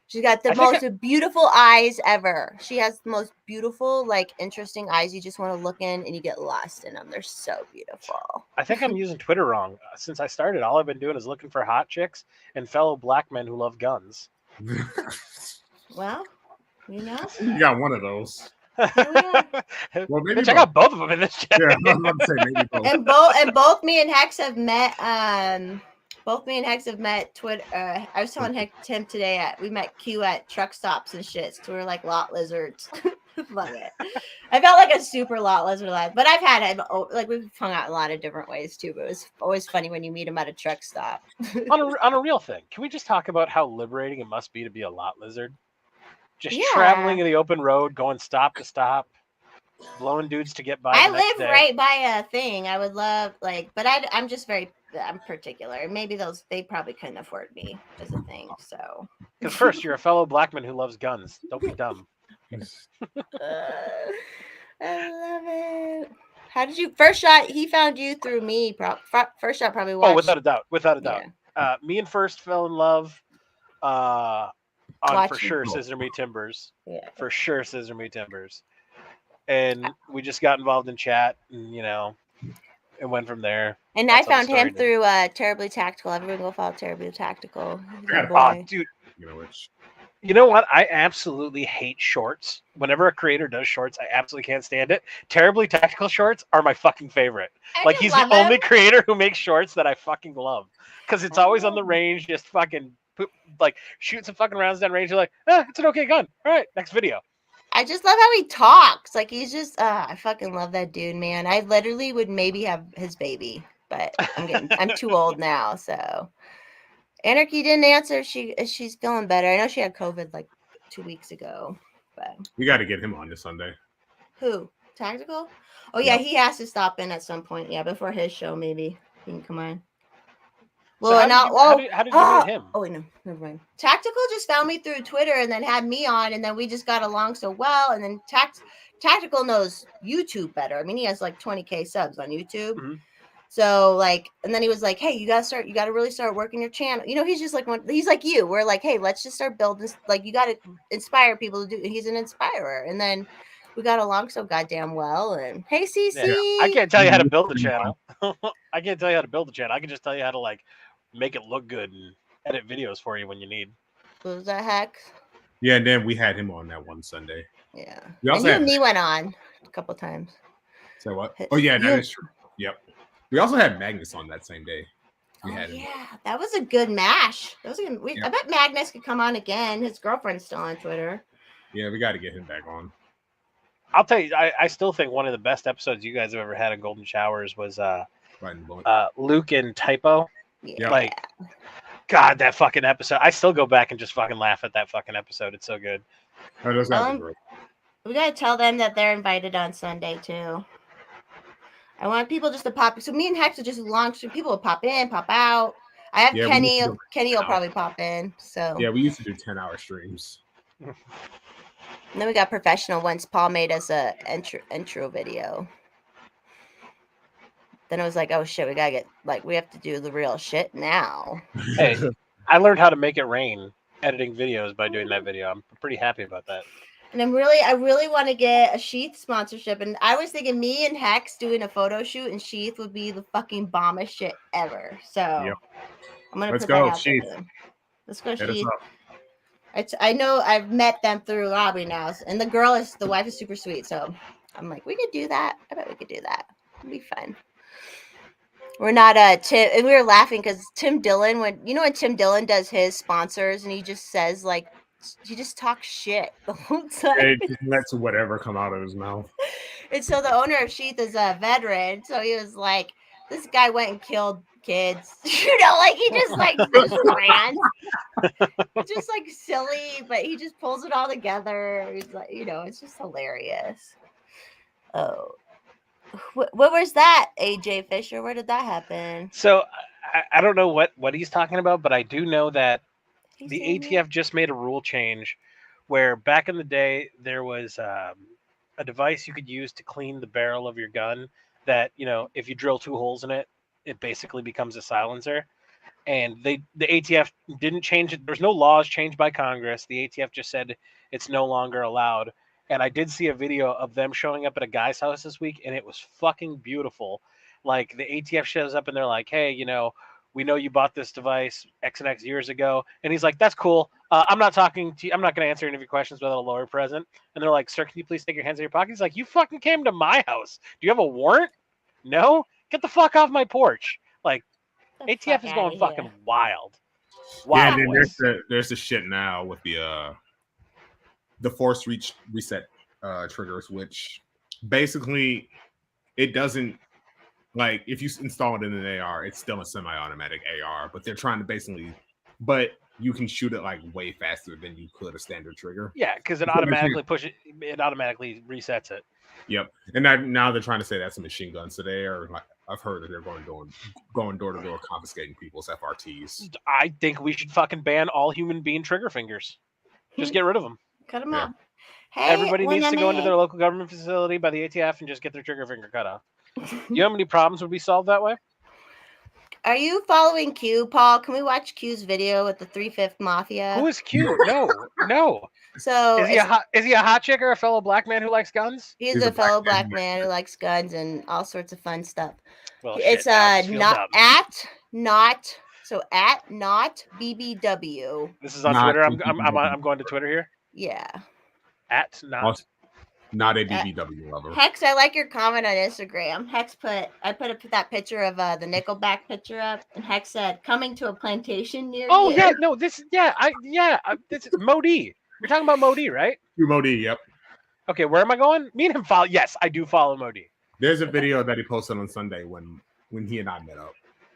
She's got the most beautiful eyes ever. She has the most beautiful, like, interesting eyes. You just want to look in and you get lost in them. They're so beautiful. I think I'm using Twitter wrong. Since I started, all I've been doing is looking for hot chicks and fellow black men who love guns. Well, You got one of those. yeah. Well, maybe Check out both of them in this chat. Yeah, I was about to say maybe both. and both me and Hex have met. Twitter. I was telling Tim today we met Q at truck stops and shit. So we're like lot lizards. Love it. I felt like a super lot lizard life, but I've had him. Like we've hung out in a lot of different ways too. But it was always funny when you meet him at a truck stop. on a real thing, can we just talk about how liberating it must be to be a lot lizard? Just Yeah. traveling in the open road, going stop to stop, blowing dudes to get by. I the next live day. right by a thing. I would love but I'm just I'm particular. Maybe they probably couldn't afford me as a thing. So Because first, you're a fellow black man who loves guns. Don't be dumb. I love it. How did you first shot? He found you through me. First shot probably watched. Oh, without a doubt. Yeah. Me and First fell in love on for Watching. sure Scissor Me Timbers. Yeah. For sure Scissor Me Timbers. And we just got involved in chat and it went from there. And That's I how the found him story through Terribly Tactical. Everyone go follow Terribly Tactical. He's a I got good a boy. Dude, You know which? You know what? I absolutely hate shorts. Whenever a creator does shorts, I absolutely can't stand it. Terribly Tactical shorts are my fucking favorite. I Like just he's the love only him. creator who makes shorts that I fucking love. Because it's I always on love the him. range, just fucking like shooting some fucking rounds down range. You're like, it's an okay gun. All right, next video. I just love how he talks. Like he's just I fucking love that dude, man. I literally would maybe have his baby, but I'm too old now, so Anarchy didn't answer if she's feeling better. I know she had COVID like 2 weeks ago, but We got to get him on this Sunday. who? Tactical? Oh yeah, Yep. he has to stop in at some point. Yeah, before his show maybe he can come on. So Well, how did you meet him? Oh wait, no, never mind. Tactical just found me through Twitter and then had me on, and then we just got along so well. And then Tactical knows YouTube better. I mean, he has like 20K subs on YouTube. Mhm. So like, and then he was like, "Hey, you gotta really start working your channel." You know, he's just like he's like you. We're like, "Hey, let's just start building. Like, you gotta inspire people to do." He's an inspirer, and then we got along so goddamn well. And hey, CC, Yeah, I can't tell you how to build a channel. I can't tell you how to build a channel. I can just tell you how to like make it look good and edit videos for you when you need. what was that heck? Yeah, and then we had him on that one Sunday. Yeah, We and also you had and me went on a couple times. So what? Oh yeah, You- that is true. Yep. We also had Magnus on that same day. We Oh had him. yeah, that was a good mash. That was a good. Yeah. I bet Magnus could come on again. His girlfriend's still on Twitter. Yeah, we got to get him back on. I'll tell you, I still think one of the best episodes you guys have ever had in Golden Showers was Right in the moment. Luke and Typo. Yeah. Like, God, that fucking episode. I still go back and just fucking laugh at that fucking episode. It's so good. Oh, those guys are great. We gotta tell them that they're invited on Sunday too. I want people just to pop. So me and Hex will just launch. People will pop in, pop out. I have Yeah, we Kenny. used to do Kenny will now. probably pop in. So Yeah, we used to do 10-hour streams. and then we got professional ones. Paul made us a intro video. Then it was like, oh shit, we gotta get we have to do the real shit now. Hey, I learned how to make it rain editing videos by doing that video. I'm pretty happy about that. And I really want to get a Sheath sponsorship. And I was thinking me and Hex doing a photo shoot and Sheath would be the fucking bombest shit ever. So Yep. I'm gonna Let's put that go, out Sheath. there. Let's go, Hit us Sheath. up. I know I've met them through Robbie now, and the wife is super sweet. So I'm like, we could do that. I bet we could do that. It'd be fun. We're not Tim, and we were laughing because Tim Dillon, when Tim Dillon does his sponsors, and he just says he just talks shit the whole time. It just lets whatever come out of his mouth. And so the owner of Sheath is a veteran, so he was like, "This guy went and killed kids," like he just just rants. It's just silly, but he just pulls it all together. He's like, it's just hilarious. Oh. What was that, AJ Fisher? Where did that happen? So I don't know what he's talking about, but I do know that He's the saying ATF just made a rule change where back in the day there was a device you could use to clean the barrel of your gun that, if you drill 2 holes in it, it basically becomes a silencer. And the ATF didn't change it. There's no laws changed by Congress. The ATF just said it's no longer allowed. And I did see a video of them showing up at a guy's house this week, and it was fucking beautiful. Like, the ATF shows up and they're like, "Hey, we know you bought this device X and X years ago." And he's like, "That's cool. I'm not talking to you. I'm not going to answer any of your questions without a lawyer present." And they're like, "Sir, can you please take your hands in your pocket?" He's like, "You fucking came to my house. Do you have a warrant? No? Get the fuck off my porch." Like, The ATF fuck is outta going here. fucking wild. Yeah, Wild. and then boys. there's the shit now with the force reset triggers, which basically it doesn't, like, if you install it in an AR, it's still a semi-automatic AR, but they're trying to but you can shoot it like way faster than you could a standard trigger. Yeah, because it It's automatically it automatically resets it. Yep. And now they're trying to say that's a machine gun. So they are I've heard that they're going door to door confiscating people's FRTs. I think we should fucking ban all human being trigger fingers. Just get rid of them. Cut him Yeah. off. Hey, Everybody when needs to I'm go into in- their local government facility by the ATF and just get their trigger finger cut off. You know how many problems would be solved that way? Are you following Q, Paul? Can we watch Q's video with the 3/5 Mafia? Who is Q? No. So Is he a hot chick or a fellow black man who likes guns? he's He's a a fellow black black man. man who likes guns and all sorts of fun stuff. Well, It's shit, now I just feel dumb. not So at not BBW. This is on Not Twitter. I'm BBW. going to Twitter here. Yeah. At not. Also, not a BBW lover. Hex, I like your comment on Instagram. Hex I put that picture of the Nickelback picture up, and Hex said, "Coming to a plantation near Oh you." yeah, no, this this is Modi. You're talking about Modi, right? Modi, yep. Okay, where am I going? Me and him follow. Yes, I do follow Modi. There's a video that he posted on Sunday when he and I met up.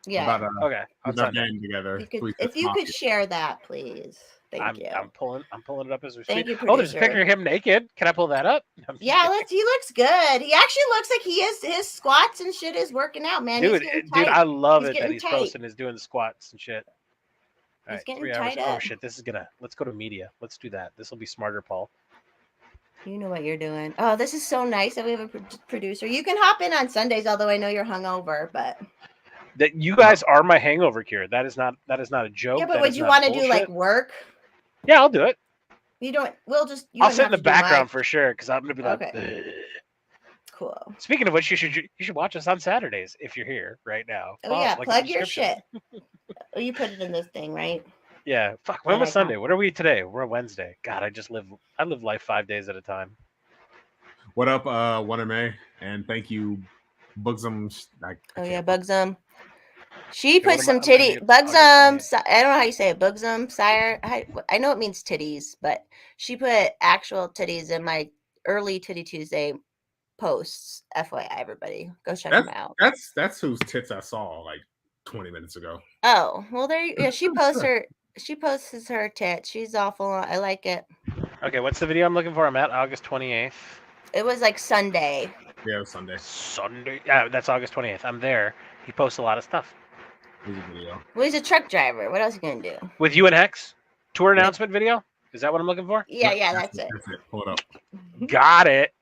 Yeah. About Okay, on about Sunday. getting together. If you could share that, please. Thank you. I'm pulling it up as we Thank speak. you, Oh, there's a producer. picture of him naked. Can I pull that up? I'm just Yeah, kidding. he looks good. He actually looks like he is. His squats and shit is working out, man. Dude, He's getting dude, tight. I love He's it that getting he's tight. posting, is doing squats and shit. All He's right, getting 3 hours. tight Oh up. shit, let's go to media. Let's do that. This will be smarter, Paul. You know what you're doing. Oh, this is so nice that we have a producer. You can hop in on Sundays, although I know you're hungover. But That you guys are my hangover cure. That is not a joke. yeah, but That would is you not want to do bullshit. like work? Yeah, I'll do it. You don't. We'll just. You I'll don't sit in have the to do background mine. for sure because I'm gonna be like. Okay. "Ugh." Cool. Speaking of which, you should watch us on Saturdays if you're here right now. Oh yeah, Like plug the your description. shit. Oh, you put it in this thing, right? Yeah, fuck. When And was I can't- Sunday? What are we today? We're Wednesday. God, I live life 5 days at a time. What up, One May? And thank you, Bugsum. Oh yeah, Bugsum. She Okay, what put am some I'm trying to titty get Bugsum. August 28th. I don't know how you say it. Bugsum sire. I know it means titties, but she put actual titties in my early Titty Tuesday posts. FYI, everybody, go check them out. That's whose tits I saw like 20 minutes ago. Oh well, there. Yeah, she posts her. She posts her tits. She's awful. I like it. Okay, what's the video I'm looking for? I'm at August 28th. It was like Sunday. Yeah, it was Sunday. Sunday. Yeah, that's August 28th. I'm there. He posts a lot of stuff. Here's a video. Well, he's a truck driver. What else are you gonna do? With you and Hex? Tour announcement video? Is that what I'm looking for? Yeah, that's it. That's it. Pull it up. Got it.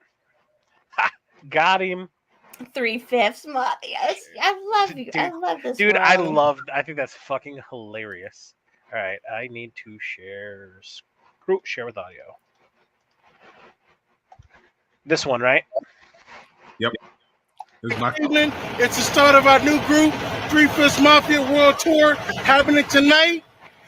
Ha, got him. 3/5 month. Yes, I love you. I love this. Dude, world. I think that's fucking hilarious. All right, I need to share with audio. This one, right? Yep. This is my Evening. It's the start of our new group, 3/5 Mafia World Tour, happening tonight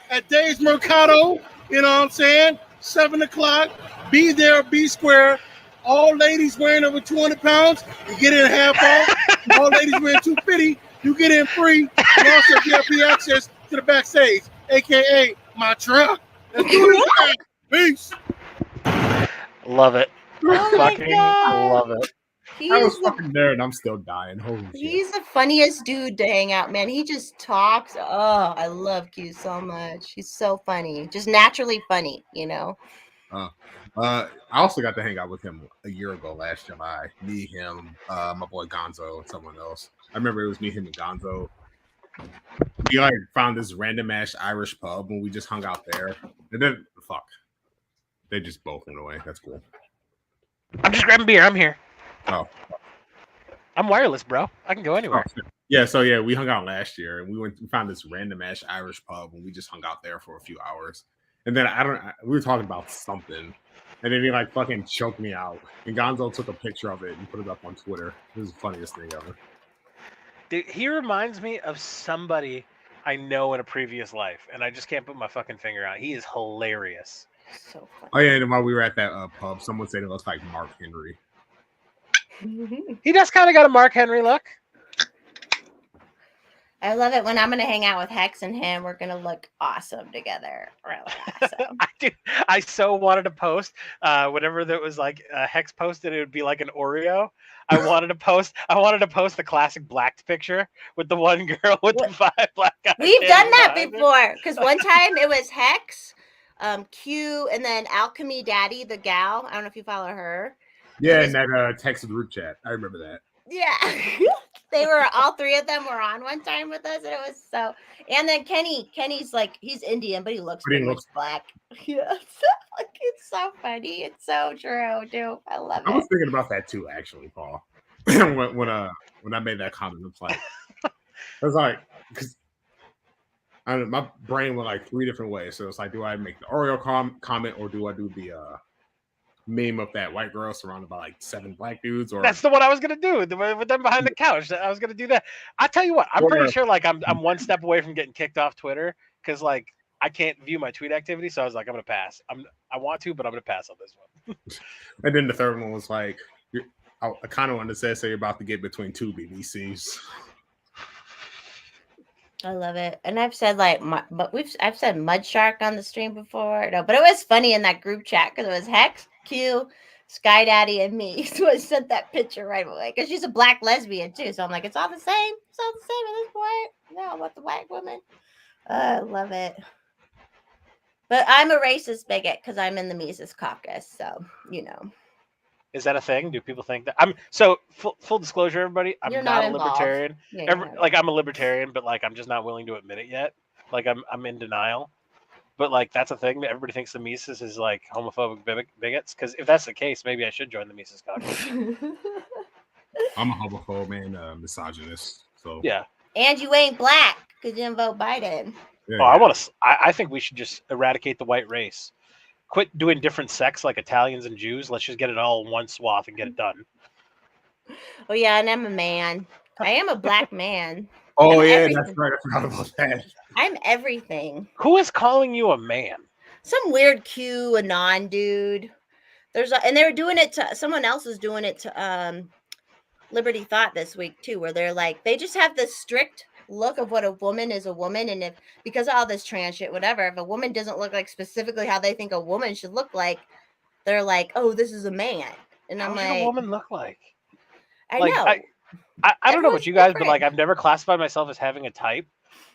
at Dave's Mercado. You know what I'm saying? 7 o'clock. Be there, be square. All ladies wearing over 200 pounds, you get in half off. All ladies wearing 250, you get in free. And also VIP access to the backstage, aka my truck. Let's do this. Peace. Love it. Oh my Fucking God. love it. I was He's the, fucking there and I'm still dying. Holy shit. he's the funniest dude to hang out, man. He just talks. Oh, I love Q so much. He's so funny, just naturally funny, you know. I also got to hang out with him a year ago last July. Me, him, my boy Gonzo, and someone else. I remember it was me, him, and Gonzo. We like found this random ass Irish pub and we just hung out there. And then they just both went away. That's cool. I'm just grabbing beer. I'm here. Oh. I'm wireless, bro. I can go anywhere. Yeah, so yeah, we hung out last year and we found this random ass Irish pub and we just hung out there for a few hours. And then we were talking about something. And then he like fucking choked me out. And Gonzo took a picture of it and put it up on Twitter. It was the funniest thing ever. Dude, he reminds me of somebody I know in a previous life, and I just can't put my fucking finger on it. He is hilarious. So Oh yeah, and while we were at that pub, someone said it looks like Mark Henry. funny. He just kind of got a Mark Henry look. I love it when I'm gonna hang out with Hex and him. We're gonna look awesome together. Really awesome. I so wanted to post whenever there was like Hex posted, it would be like an Oreo. I wanted to post the classic black picture with the one girl with the 5 black eyes. We've done that before because one time it was Hex, Q, and then Alchemy Daddy, the gal. I don't know if you follow her. Yeah, in that text group chat. I remember that. Yeah. They were all three of them were on one time with us, and it was so. And then Kenny's like he's Indian, but he looks pretty much black. Yeah, it's so funny. It's so true, dude. I love I was it. thinking about that too, actually, Paul. when I made that comment, it's like I was like, because my brain went like 3 different ways. So it's like, do I make the Oreo comment or do I do the meme of that white girl surrounded by like 7 black dudes, or That's the one I was gonna do with them behind the couch. I was gonna do that. I tell you what, I'm pretty Or- sure like I'm one step away from getting kicked off Twitter because like I can't view my tweet activity. So I was like, I'm gonna pass. I want to, but I'm gonna pass on this one. and then the third one was like, I kind of wanted to say you're about to get between 2 BBCs. I love it. And I've said like, I've said Mud Shark on the stream before. No, but it was funny in that group chat because it was Hex, Q, Sky Daddy, and me. So I sent that picture right away because she's a black lesbian too. So I'm like, it's all the same. It's all the same at this point. No, about the white woman. I love it. But I'm a racist bigot because I'm in the Mises caucus. So, you know. Is that a thing? Do people think that? I'm so full disclosure, everybody. I'm You're not not a involved. libertarian. Yeah, Like I'm a libertarian, but like I'm just not willing to admit it yet. Like I'm in denial. But like that's a thing that everybody thinks the Mises is like homophobic bigots. Because if that's the case, maybe I should join the Mises caucus. I'm a homophobe and misogynist. So Yeah. And you ain't black because you didn't vote Biden. yeah, Oh, I think we should just eradicate the white race. Quit doing different sects like Italians and Jews. Let's just get it all in one swath and get it done. Oh, yeah, and I'm a man. I am a black man. Oh I'm yeah, everything. that's right. I forgot about that. I'm everything. Who is calling you a man? Some weird Q anon dude. And they were doing it to someone else is doing it to Liberty Thought this week too, where they're like they just have this strict look of what a woman is a woman, and if because of all this trans shit, whatever, if a woman doesn't look like specifically how they think a woman should look like, they're like, oh, this is a man. And I'm How should like, a woman look like? I Like, know. I don't know about Everyone's you guys, but different. like I've never classified myself as having a type.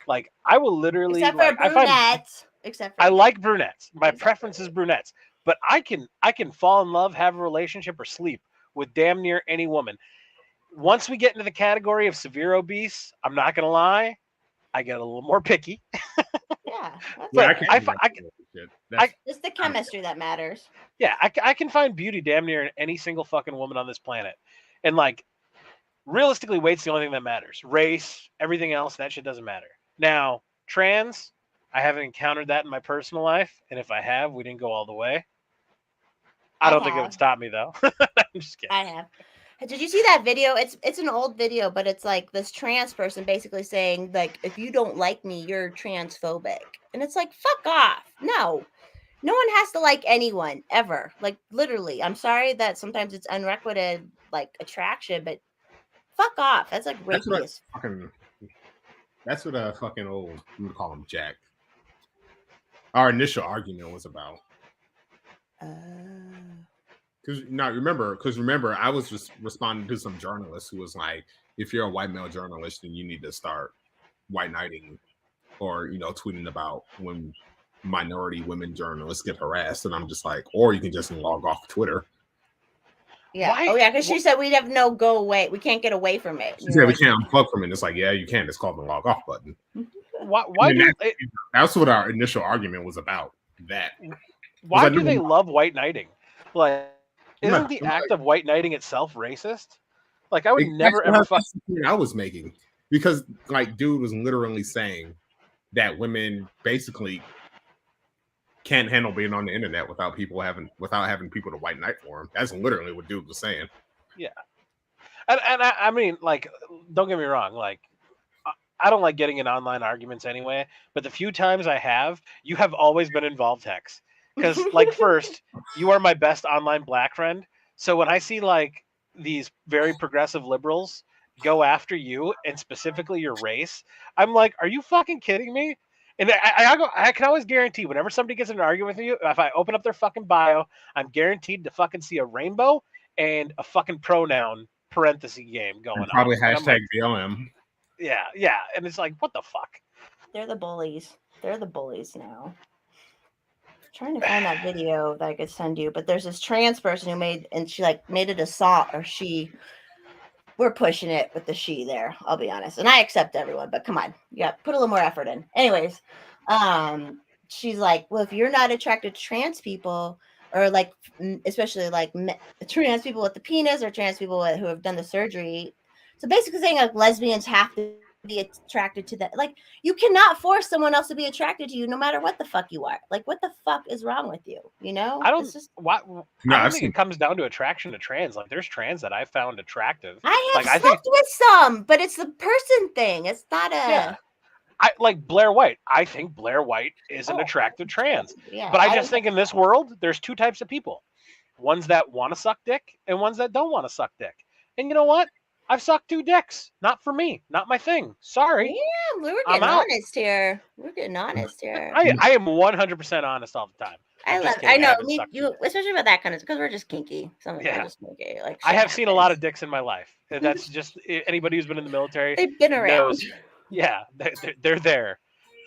Like I will literally Except like for I find brunettes. Except for I like brunettes. My Exactly. preference is brunettes. But I can fall in love, have a relationship, or sleep with damn near any woman. Once we get into the category of severe obese, I'm not gonna lie, I get a little more picky. yeah. That's Yeah, okay. I can't. It's the chemistry that matters. Yeah, I can find beauty damn near in any single fucking woman on this planet. And like realistically, weight's the only thing that matters. Race, everything else, that shit doesn't matter. Now, trans, I haven't encountered that in my personal life, and if I have, we didn't go all the way. I don't think it would stop me though. I'm just kidding. I have. Did you see that video? It's an old video, but it's like this trans person basically saying like, if you don't like me, you're transphobic, and it's like, fuck off. No one has to like anyone ever. Like literally. I'm sorry that sometimes it's unrequited like attraction, but fuck off. That's like That's what rapey. That's what a fucking old, I'm gonna call him Jack. Our initial argument was about. Because remember, I was just responding to some journalist who was like, if you're a white male journalist, then you need to start white knighting or tweeting about when minority women journalists get harassed. And I'm just like, or you can just log off Twitter. Yeah. Why- Oh yeah, because she said we'd have no go away. We can't get away from it. She said we can't unplug from it. It's like, yeah, you can. It's called the log off button. Why And do that's what our initial argument was about. That. why I do knew- they love white knighting? Like, I'm isn't not- the I'm act of white knighting itself racist? Like, I would never ever fuck. That's the point I was making, because like dude was literally saying that women basically can't handle being on the internet without having people to white knight for them. That's literally what dude was saying. And I mean, like, don't get me wrong. Like, I don't like getting in online arguments anyway. But the few times I have, you have always been involved, Hex. Because, like, first, you are my best online black friend. So when I see like these very progressive liberals go after you and specifically your race, I'm like, are you fucking kidding me? And I can always guarantee whenever somebody gets in an argument with you, if I open up their fucking bio, I'm guaranteed to fucking see a rainbow and a fucking pronoun parenthesis game going And probably on. And I'm hashtag like, BLM. yeah. And it's like, what the fuck? They're the bullies. They're the bullies now. Trying to find that video that I could send you, but there's this trans person who made it a song, or we're pushing it with the she there, I'll be honest. And I accept everyone, but come on. Yeah, put a little more effort in. Anyways, she's like, well, if you're not attracted to trans people, or like especially like trans people with the penis or trans people who have done the surgery. So basically saying like lesbians have to attracted to that. Like, you cannot force someone else to be attracted to you no matter what the fuck you are. Like, what the fuck is wrong with you? You know? I don't. It's just, Why, No, I don't I've think seen it comes down to attraction to trans. Like, there's trans that I found attractive. I have Like, I slept think, with some, but it's the person thing. It's not a yeah. I like Blair White. I think Blair White is an Oh, attractive trans. yeah. But I just think in this world, there's two types of people: ones that want to suck dick and ones that don't want to suck dick. And you know what? I've sucked 2 dicks. Not for me. Not my thing. Sorry. Yeah, we're I'm getting out. honest here. We're getting honest here. I am 100% honest all the time. I I'm love. just I kidding. know haven't me, sucked 2 you, dicks. especially about that kind of because we're just kinky. Some of us Yeah. are just kinky. Like, I shit have seen a lot of happens. dicks in my life. And that's just anybody who's been in the military They've been around. knows. Yeah, they're there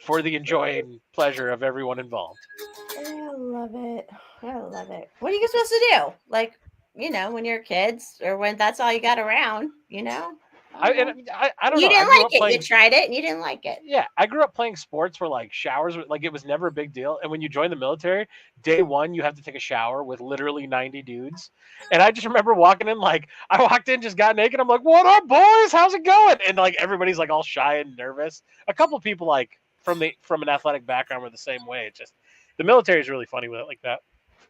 for the enjoying pleasure of everyone involved. I love it. I love it. What are you supposed to do? Like, you know, when you're kids or when that's all you got around, you know? I don't you know. I didn't grew like up it. playing. You tried it and you didn't like it. Yeah, I grew up playing sports where like showers, like it was never a big deal. And when you join the military, day one you have to take a shower with literally 90 dudes. And I just remember walking in, like I walked in, just got naked. I'm like, "What up, boys? How's it going?" And like everybody's like all shy and nervous. A couple people like from an athletic background were the same way. It's just the military is really funny with it like that.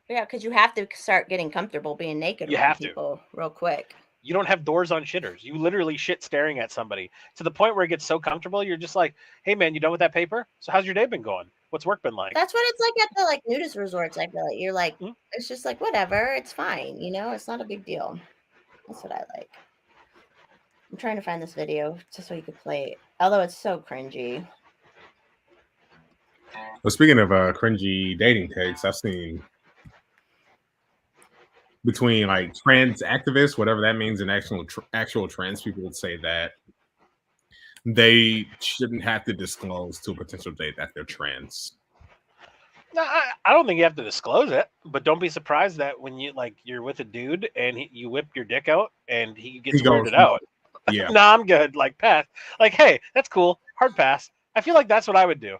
Yeah, because you have to start getting comfortable being naked You around have to. people real quick. You don't have doors on shitters. You literally shit staring at somebody to the point where it gets so comfortable. You're just like, "Hey man, you done with that paper? So how's your day been going? What's work been like?" That's what it's like at the like nudist resorts. I feel like you're like, Mhm. it's just like whatever, it's fine, you know, it's not a big deal. That's what I like. I'm trying to find this video just so you could play it. Although it's so cringy. Well, speaking of cringy dating takes, I've seen between like trans activists, whatever that means, and actual trans people would say that they shouldn't have to disclose to a potential date that they're trans. No, I don't think you have to disclose it, but don't be surprised that when you're with a dude and you whip your dick out and he gets He goes, weirded out. Yeah. No, I'm good. Like pass. Like, hey, that's cool. Hard pass. I feel like that's what I would do.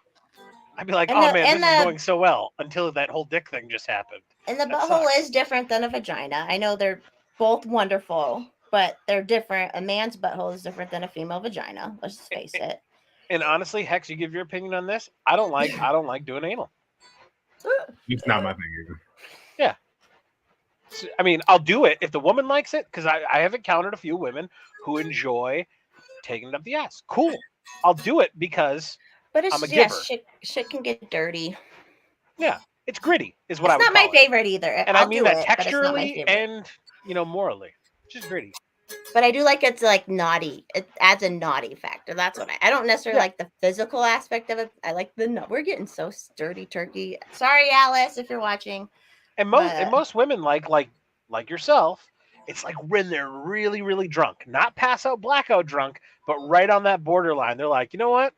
I'd be like, And oh the- man, and this is the- going so well until that whole dick thing just happened. And the That butthole sucks. is different than a vagina. I know they're both wonderful, but they're different. A man's butthole is different than a female vagina. Let's just face it. And honestly, Hex, you give your opinion on this. I don't like doing anal. It's not my thing either. I mean, I'll do it if the woman likes it, because I have encountered a few women who enjoy taking it up the ass. Cool. I'll do it because But it's I'm a yeah, giver. shit can get dirty. it's gritty, is what I It's would not my call it. favorite either. And I'll I mean do that it, but it's not my texturally favorite. and morally. Just gritty. But I do like it's like naughty. It adds a naughty factor. That's what I don't necessarily Yeah. like the physical aspect of it. I like we're getting so sturdy turkey. Sorry, Alice, if you're watching. And But- most women like yourself, it's like when they're really, really drunk. Not pass out, blackout drunk, but right on that borderline. They're like, you know what?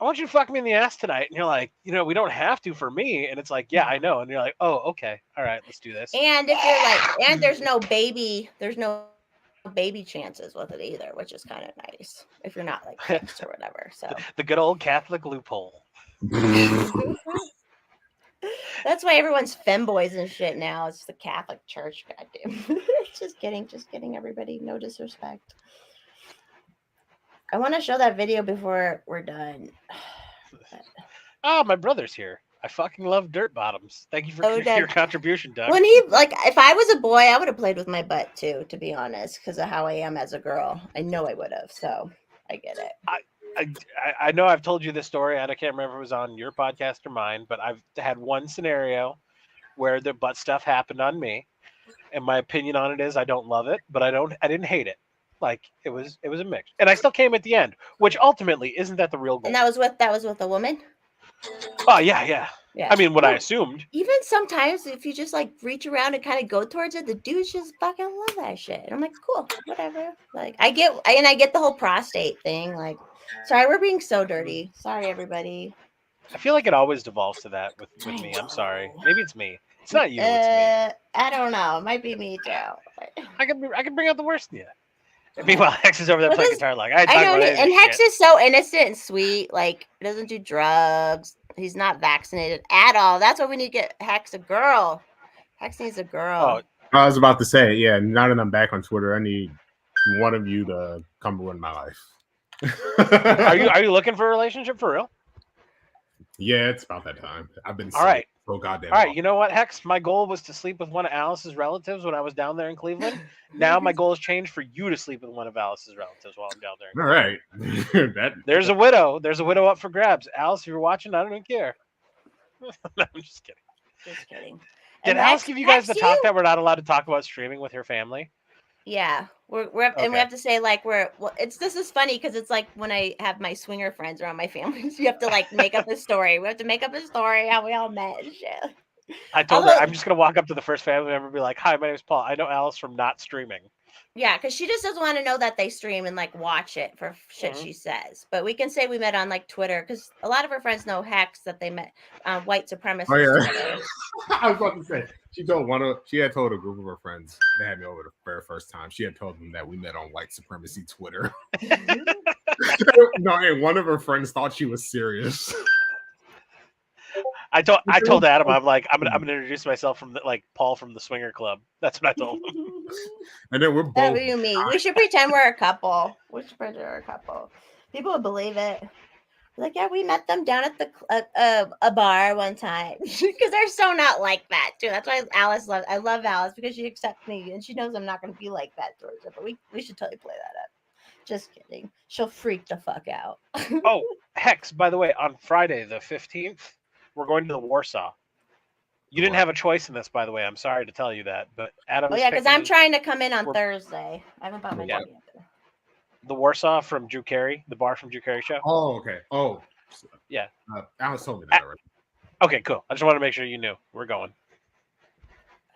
I want you to fuck me in the ass tonight. And you're like, we don't have to for me. And it's like, yeah, I know. And you're like, oh, okay. All right, let's do this. And if you're like, and there's no baby chances with it either, which is kind of nice if you're not like fixed or whatever. So The good old Catholic loophole. that's why everyone's femboys and shit now. It's the Catholic Church. Goddamn. just kidding, everybody. No disrespect. I want to show that video before we're done. Ah, my brother's here. I fucking love dirt bottoms. Thank you for Oh, Doug. your contribution, Doug. When he like, if I was a boy, I would have played with my butt too, to be honest, because of how I am as a girl. I know I would have. So I get it. I know I've told you this story. I can't remember if it was on your podcast or mine, but I've had one scenario where the butt stuff happened on me, and my opinion on it is I don't love it, but I didn't hate it. Like it was a mix, and I still came at the end, which ultimately isn't that the real goal? And that was with a woman. Oh yeah. Yeah. I mean, what I Well, assumed. even sometimes if you just like reach around and kind of go towards it, the dudes just fucking love that shit. And I'm like, cool, whatever. Like I get the whole prostate thing. Like, sorry, we're being so dirty. Sorry, everybody. I feel like it always devolves to that with me. I'm sorry. Maybe it's me. It's not you. It's me. I don't know. It might be me too. I can bring out the worst in you. And meanwhile, Hex is over there Well, playing this- guitar. Like I I know, about and any Hex shit. is so innocent and sweet. Like, he doesn't do drugs. He's not vaccinated at all. That's why we need to get Hex a girl. Hex needs a girl. Oh, I was about to say, yeah, now that I'm back on Twitter, I need one of you to come ruin my life. Are you looking for a relationship for real? Yeah, it's about that time. I've been All right. so goddamn. All right, long. you know what, Hex? My goal was to sleep with one of Alice's relatives when I was down there in Cleveland. Now my goal has changed for you to sleep with one of Alice's relatives while I'm down there. All right. That There's a widow. There's a widow up for grabs. Alice, if you're watching, I don't even care. No, I'm just kidding. Just kidding. Did And Alice Hex- give you guys the Hex, talk that we're not allowed to talk about streaming with her family? Yeah, and we Okay. have to say like this is funny because it's like when I have my swinger friends around my family, so you have to like make up a story. We have to make up a story how we all met and shit. I told her Although- I'm just gonna walk up to the first family member and be like, "Hi, my name is Paul. I know Alice from not streaming." Yeah, because she just doesn't want to know that they stream and like watch it for shit Mhm. she says. But we can say we met on like Twitter because a lot of her friends know Hex that they met on white supremacist Oh yeah. Twitter. I was about to say she had told a group of her friends that had me over the very first time. She had told them that we met on white supremacy Twitter. No, and one of her friends thought she was serious. I told Adam, I'm like, I'm gonna introduce myself from like Paul from the Swinger Club. That's what I told him. And then we're That both what you mean? We should pretend we're a couple. We should pretend we're a couple. People would believe it. Like, yeah, we met them down at the a bar one time because they're so not like that too. That's why Alice loves. I love Alice because she accepts me and she knows I'm not going to be like that towards her. But we should totally play that up. Just kidding. She'll freak the fuck out. Oh, Hex, by the way, on Friday the 15th, we're going to the Warsaw. You didn't have a choice in this, by the way. I'm sorry to tell you that, but Adam. Oh yeah, because I'm trying to come in on we're- Thursday. I haven't bought my Yeah. ticket yet. the Warsaw from Drew Carey, the bar from Drew Carey show. Oh, okay. Oh, Yeah. Alice told me that already. Okay, cool. I just wanted to make sure you knew we're going.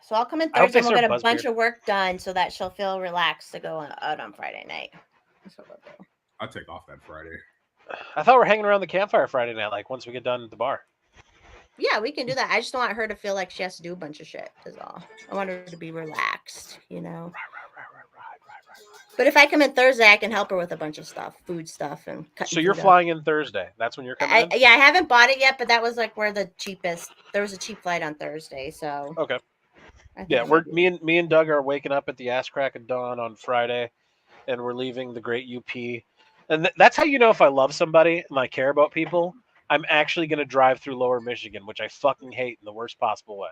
So I'll come in I hope Thursday they and we'll get a serve bunch Buzzbeer. of work done so that she'll feel relaxed to go out on Friday night. That's what we'll do. I'll take off that Friday. I thought we're hanging around the campfire Friday night, like once we get done at the bar. Yeah, we can do that. I just don't want her to feel like she has to do a bunch of shit, is all. I want her to be relaxed, you know. But if I come in Thursday, I can help her with a bunch of stuff, food stuff, and So you're flying in Thursday. That's when you're coming in? Yeah, I haven't bought it yet, but that was like where the cheapest. There was a cheap flight on Thursday, so Okay. I think Yeah, it'll we're be- me and Doug are waking up at the ass crack of dawn on Friday, and we're leaving the great UP. And that's how you know if I love somebody and I care about people. I'm actually going to drive through Lower Michigan, which I fucking hate in the worst possible way.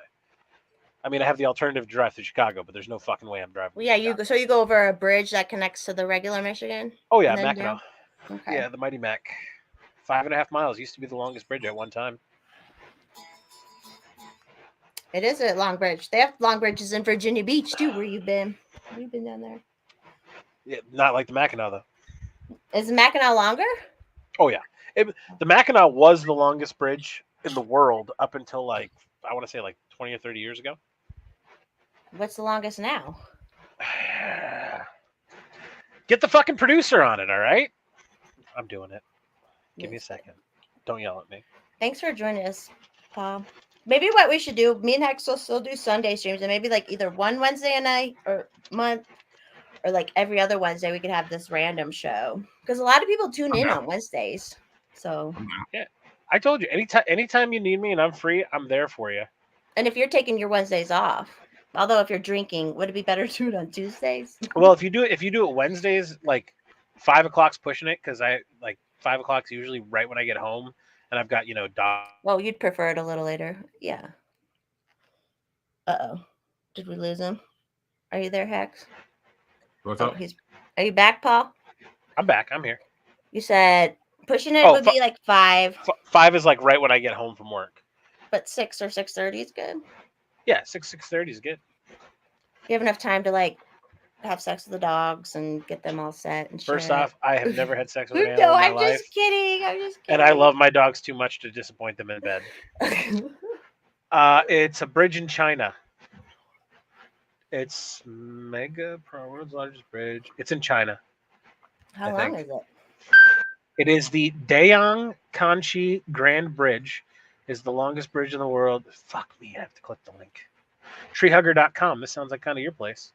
I mean, I have the alternative to drive through Chicago, but there's no fucking way I'm driving. Well, yeah, you go. So you go over a bridge that connects to the regular Michigan. Oh yeah, and then Mackinac. down? Okay. Yeah, the Mighty Mac. 5.5 miles used to be the longest bridge at one time. It is a long bridge. They have long bridges in Virginia Beach too. Where you've been? We've been down there. Yeah, not like the Mackinac though. Is Mackinac longer? Oh yeah, the Mackinac was the longest bridge in the world up until like I want to say like 20 or 30 years ago. What's the longest now? Get the fucking producer on it, all right? I'm doing it. Give me a Yes. second. Don't yell at me. Thanks for joining us, Paul. Maybe what we should do, me and Hex will still do Sunday streams, and maybe like either one Wednesday a night or month, or like every other Wednesday, we could have this random show because a lot of people tune in on Wednesdays. So, I told you anytime you need me and I'm free, I'm there for you. and if you're taking your Wednesdays off, although if you're drinking, would it be better to do it on Tuesdays? Well, if you do it Wednesdays, like 5 o'clock's pushing it because I like 5 o'clock's usually right when I get home, and I've got dog. Well, you'd prefer it a little later. Yeah. Uh-oh. Did we lose him? Are you there, Hex? What's Oh, up? are you back, Paul? I'm back. I'm here. You said pushing it Oh, would be like 5, 5 is like right when I get home from work. but 6 or 6:30 is good. Yeah, 6:30 is good. You have enough time to like have sex with the dogs and get them all set and First shit. off, I have never had sex with an animal No, in my I'm life, just kidding. I'm just kidding. and I love my dogs too much to disappoint them in bed. It's a bridge in China. It's world's largest bridge. It's in China. How I long think. is it? It is the Dayang Kanchi Grand Bridge. Is the longest bridge in the world. Fuck me, I have to click the link. Treehugger.com. This sounds like kind of your place.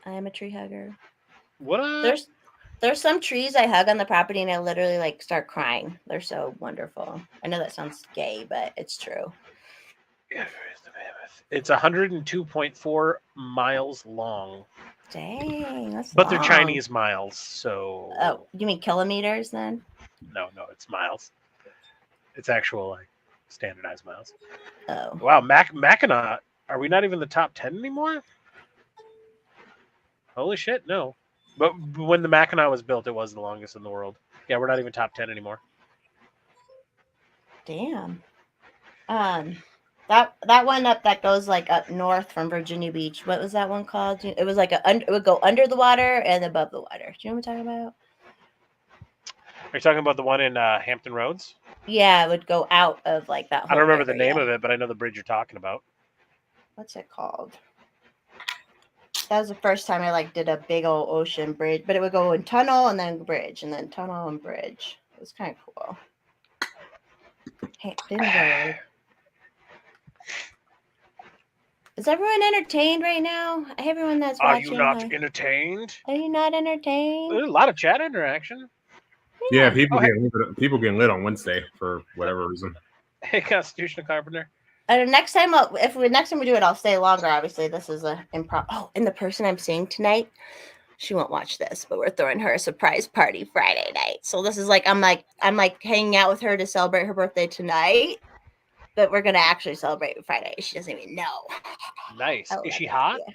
I am a tree hugger. What? There's some trees I hug on the property and I literally like start crying. They're so wonderful. I know that sounds gay, but it's true. It's 102.4 miles long, Dang, that's but they're long. Chinese miles, so Oh, you mean kilometers then? no, it's miles. It's actual like standardized miles. Oh, Wow, Mackinac, are we not even the top 10 anymore? Holy shit, no. But when the Mackinac was built, it was the longest in the world. Yeah, we're not even top 10 anymore. damn. That one up that goes like up north from Virginia Beach. What was that one called? It was like it would go under the water and above the water. Do you know what I'm talking about? Are you talking about the one in Hampton Roads? Yeah, it would go out of like that. I don't remember the name of it, but I know the bridge you're talking about. What's it called? That was the first time I like did a big old ocean bridge, but it would go in tunnel and then bridge and then tunnel and bridge. It was kind of cool. Hampton Road. Is everyone entertained right now? Everyone that's Are watching. you not entertained? Are you not entertained? There's a lot of chat interaction. Yeah, people getting lit on Wednesday for whatever reason. Hey, Constitutional Carpenter. Next time we do it, I'll stay longer. Obviously, this is a improv. Oh, and the person I'm seeing tonight, she won't watch this, but we're throwing her a surprise party Friday night. So this is like I'm hanging out with her to celebrate her birthday tonight, but we're gonna actually celebrate Friday. She doesn't even know. Nice. Oh, Is she hot? Yeah.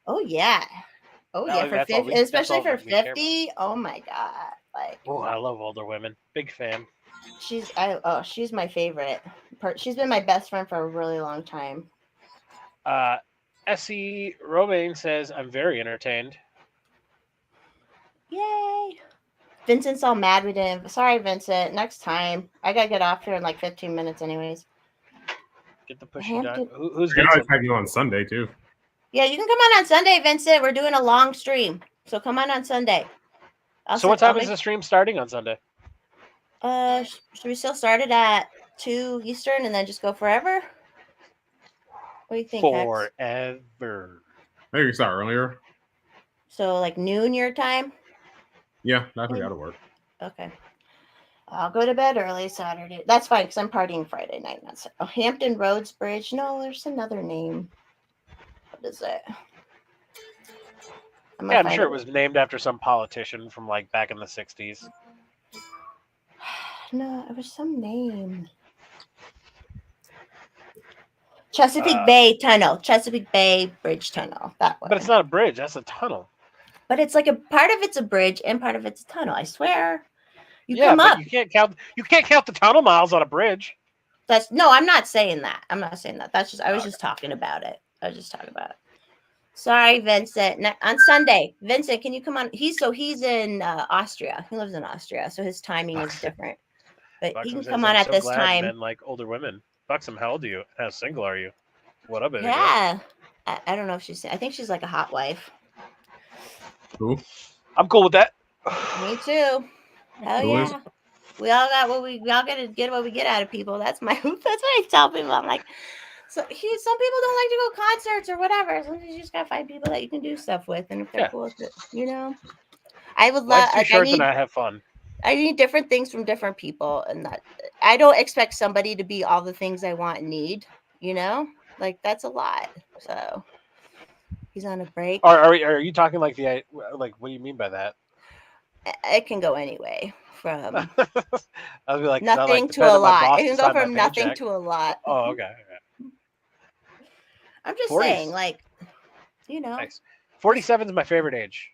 Oh yeah. Oh Well, yeah. For that's all 50, we- especially that's all for we care about. 50. Oh my god. Like Oh, I love older women. Big fan. she's my favorite. She's been my best friend for a really long time. S.E. Romaine says, I'm very entertained. Yay. Vincent's all mad we didn't. Sorry, Vincent. Next time. I gotta get off here in like 15 minutes anyways. Get the pushy done. Hampton- Who's We can always Vincent? have you on Sunday too. Yeah, you can come on Sunday, Vincent. We're doing a long stream. So come on Sunday. So what time is the stream starting on Sunday? Should we still start it at 2 Eastern and then just go forever? What do you think, Hex? Forever. Maybe we start earlier. So like noon your time? Yeah, I think that'll work. Okay. I'll go to bed early Saturday. That's fine because I'm partying Friday night. That's Hampton Roads Bridge. No, there's another name. What is it? Yeah, I'm sure it was named after some politician from like back in the 60s. No, it was some name. Chesapeake Bay Tunnel. Chesapeake Bay Bridge Tunnel. That one. But it's not a bridge. That's a tunnel. But it's like a part of it's a bridge and part of it's a tunnel. I swear. You Yeah, come but up. you can't count the tunnel miles on a bridge. I'm not saying that. I'm not saying that. I was just talking about it. Sorry, Vincent. On Sunday, Vincent, can you come on? He's in Austria. He lives in Austria, so his timing is different. But he can come on at this time. Men like older women. Buxom, how old are you? And how single are you? What up, baby? Yeah. I don't know if I think she's like a hot wife. Cool. I'm cool with that. Me too. Hell Who yeah. is? We all gotta get what we get out of people. That's what I tell people. I'm like, some people don't like to go concerts or whatever. Sometimes you just gotta find people that you can do stuff with, and if they're cool with it, I would love. Life's too short to not have fun. I need different things from different people, and that I don't expect somebody to be all the things I want and need. Like that's a lot. So he's on a break. Are you talking like what do you mean by that? It can go anyway. From I'll be like nothing to a lot. It can go from nothing to a lot. Oh, okay. I'm just 40s. saying, like, Nice. 47 is my favorite age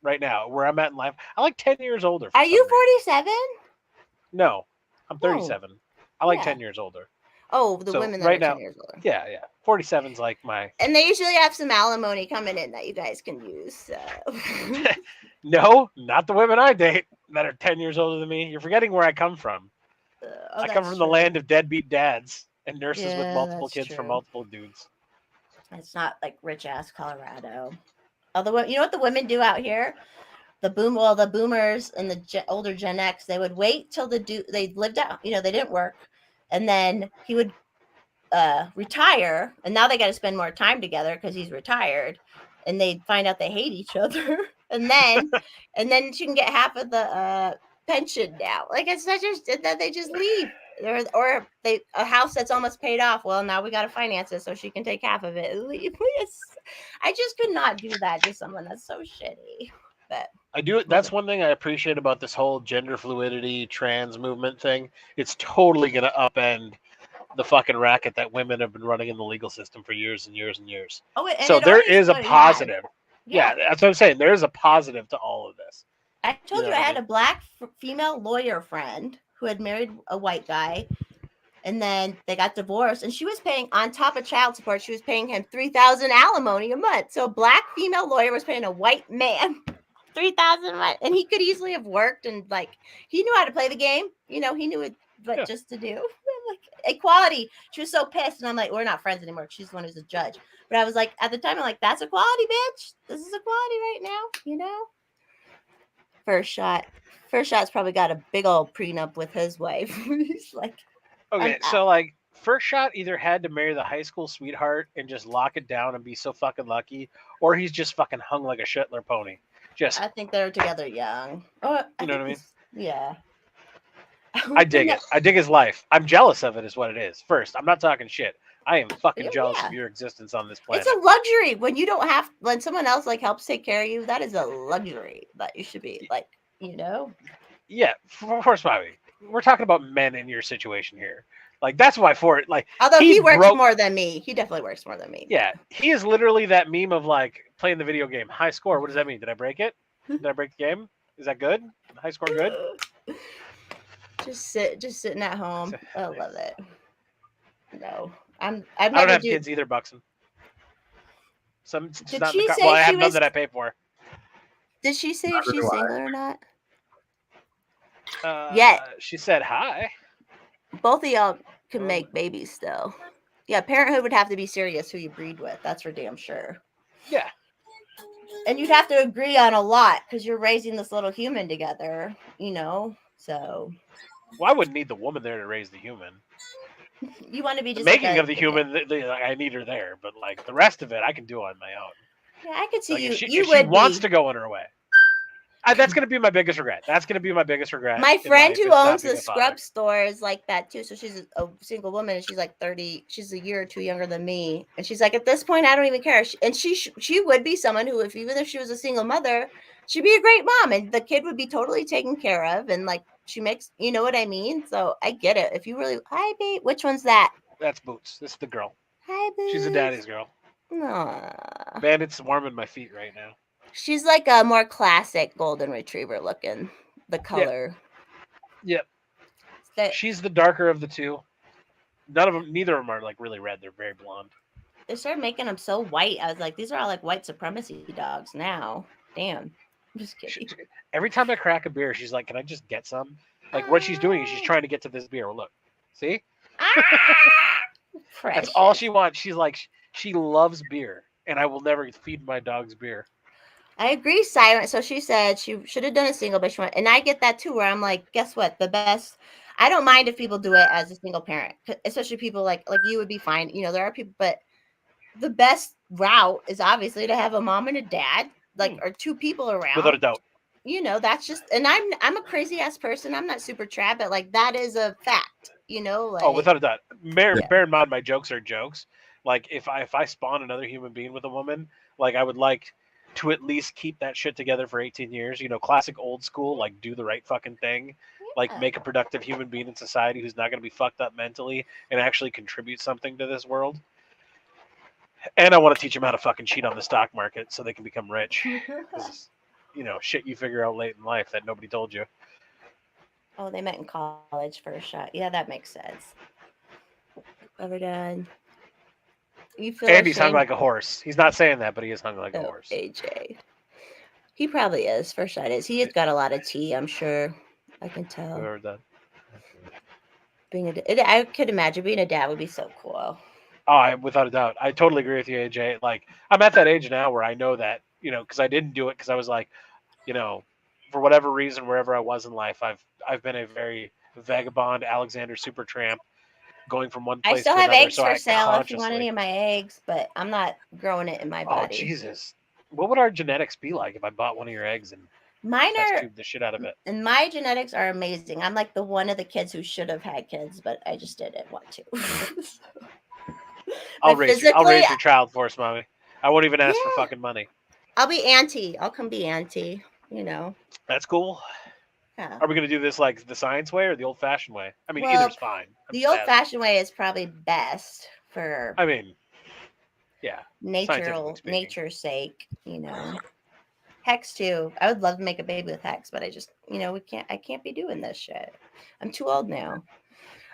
right now, where I'm at in life. I like 10 years older. Are you 47? No, I'm 37. I like Yeah. 10 years older. Oh, the So, women that right are now- 10 years older. Yeah. 47's like my. And they usually have some alimony coming in that you guys can use. So. No, not the women I date that are 10 years older than me. You're forgetting where I come from. I come from the land of deadbeat dads and nurses with Yeah, multiple that's kids from true. multiple dudes. It's not like rich ass Colorado. Although, you know what the women do out here? The boomers and the older Gen X, they would wait till they lived out. They didn't work, and then he would retire, and now they got to spend more time together because he's retired, and they find out they hate each other, and then she can get half of the pension now. Like it's not just that they just leave. or a house that's almost paid off. Well, now we got to finance it so she can take half of it. I just could not do that to someone that's so shitty. But I do. That's one thing I appreciate about this whole gender fluidity, trans movement thing. It's totally going to upend the fucking racket that women have been running in the legal system for years and years and years. oh, and So it there always is a would have. positive. Yeah, that's what I'm saying. There is a positive to all of this. I told You you know I what I had a black female lawyer friend who had married a white guy, and then they got divorced, and she was paying, on top of child support, she was paying him $3,000 alimony a month. So black female lawyer was paying a white man $3,000 a month, and he could easily have worked, and like he knew how to play the game. You know, he knew it, but Yeah. just to do like equality. She was so pissed, and I'm like, we're not friends anymore. She's the one who's a judge. But I was like, at the time, I'm like, that's equality, bitch. This is equality right now. You know. First shot's probably got a big old prenup with his wife. He's like, Okay, I'm so like First Shot either had to marry the high school sweetheart and just lock it down and be so fucking lucky, or he's just fucking hung like a Shetler pony. Just I think they were together young. Oh, You know what I mean? Yeah. I dig it. I dig his life. I'm jealous of it, is what it is. First, I'm not talking shit. I am fucking Oh, jealous yeah. of your existence on this planet. It's a luxury when you don't have, when someone else like helps take care of you. That is a luxury that you should be like, you know. Yeah, of course, Bobby. We're talking about men in your situation here. Like that's why for it. Like Although he works broke- more than me, he definitely works more than me. Yeah, he is literally that meme of like playing the video game. High score. What does that mean? Did I break it? Did I break the game? Is that good? High score good? Just sitting at home. I love it. No, I've I don't never have kids either, Buxton. Did she say well, I she have none was- that I pay for. Did she say if Neither she's do I. single or not? Yeah. She said hi. Both of y'all can Oh. make babies still. Yeah, parenthood would have to be serious who you breed with. That's for damn sure. Yeah. And you'd have to agree on a lot because you're raising this little human together, you know. So Well, I wouldn't need the woman there to raise the human. you want to be The just making like of the human, I need her there, but like the rest of it, I can do on my own. Yeah, I could see Like, you. if she, You if she would wants be. to go on her way, that's going to be my biggest regret. That's going to be my biggest regret. My in friend life, who is not owns being the a father. scrub store is like that too. So she's a single woman and she's like 30. She's a year or two younger than me. And she's like, at this point, I don't even care. She would be someone who, even if she was a single mother, she'd be a great mom and the kid would be totally taken care of. And like she makes, you know what I mean? So I get it. If you really, hi, babe. Which one's that? That's Boots. This is the girl. Hi, babe. She's a daddy's girl. Aww. Man, it's warming my feet right now. She's like a more classic golden retriever looking. The color. Yep. That She's the darker of the two. Neither of them are like really red. They're very blonde. they started making them so white. I was like, these are all like white supremacy dogs now. Damn. I'm just kidding. Every time I crack a beer, she's like, "Can I just get some?" Like what she's doing is she's trying to get to this beer. Well, look, see, that's all Precious. she wants. She's like, she loves beer, and I will never feed my dogs beer. I agree, Silent. So she said she should have done a single, but she went, and I get that too. Where I'm like, guess what? The best. I don't mind if people do it as a single parent, especially people like you would be fine. You know, there are people, but the best route is obviously to have a mom and a dad, like or two people around. Without a doubt. You know, that's just, and I'm a crazy ass person. I'm not super trad, but like that is a fact. You know, like Oh, without a doubt. Bear Yeah. in mind, my jokes are jokes. Like if I spawn another human being with a woman, like I would like to at least keep that shit together for 18 years. You know, classic old school, like do the right fucking thing. Like Yeah. make a productive human being in society who's not going to be fucked up mentally and actually contribute something to this world. And I want to teach them how to fucking cheat on the stock market so they can become rich. 'Cause, you know, shit you figure out late in life that nobody told you. Oh, they met in college for a shot. Yeah, that makes sense. Ever done? You feel Andy's hung ashamed? like a horse. He's not saying that, but he is hung like a Oh, horse. AJ. He probably is. For shot is. He has got a lot of tea, I'm sure. I can tell. Whoever done. I could imagine being a dad would be so cool. Oh, without a doubt. I totally agree with you, AJ. Like, I'm at that age now where I know that, you know, because I didn't do it because I was like, you know, for whatever reason, wherever I was in life, I've been a very vagabond Alexander Supertramp, going from one place I still to have another. eggs So for I sale if you want consciously- any of my eggs, but I'm not growing it in my Oh, body. Jesus. What would our genetics be like if I bought one of your eggs and Mine Test are, tube the shit out of it. and my genetics are amazing. I'm like the one of the kids who should have had kids, but I just didn't want to. I'll But raise physically, your child for us, mommy. I won't even ask for yeah, fucking money. I'll be auntie. I'll come be auntie. You know, That's cool. yeah. Are we gonna do this like the science way or the old fashioned way? I mean, Well, either's fine. I'm the just asking. old-fashioned way is probably best for I mean, yeah. scientifically speaking. nature's sake. You know, Hex too. I would love to make a baby with Hex, but I just, I can't be doing this shit. I'm too old now.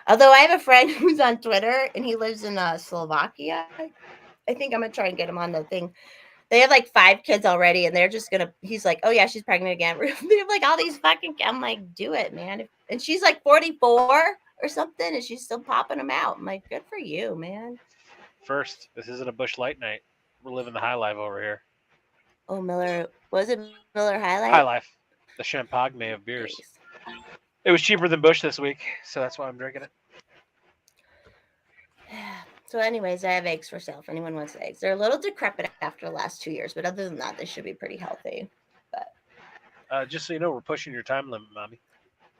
Although I have a friend who's on Twitter and he lives in Slovakia. I think I'm gonna try and get him on the thing. They have like 5 kids already, and they're just gonna. He's like, "Oh yeah, she's pregnant again." They have like all these fucking. I'm like, "Do it, man!" And she's like 44 or something, and she's still popping them out. I'm like, "Good for you, man." First, this isn't a Bush Light night. We're living the high life over here. Oh, Miller, was it Miller High Life? High life, the champagne of beers. Nice. It was cheaper than Bush this week, so that's why I'm drinking it. So, anyways, I have eggs for sale. If anyone wants eggs, they're a little decrepit after the last 2 years, but other than that, they should be pretty healthy. But Just so you know, we're pushing your time limit, mommy.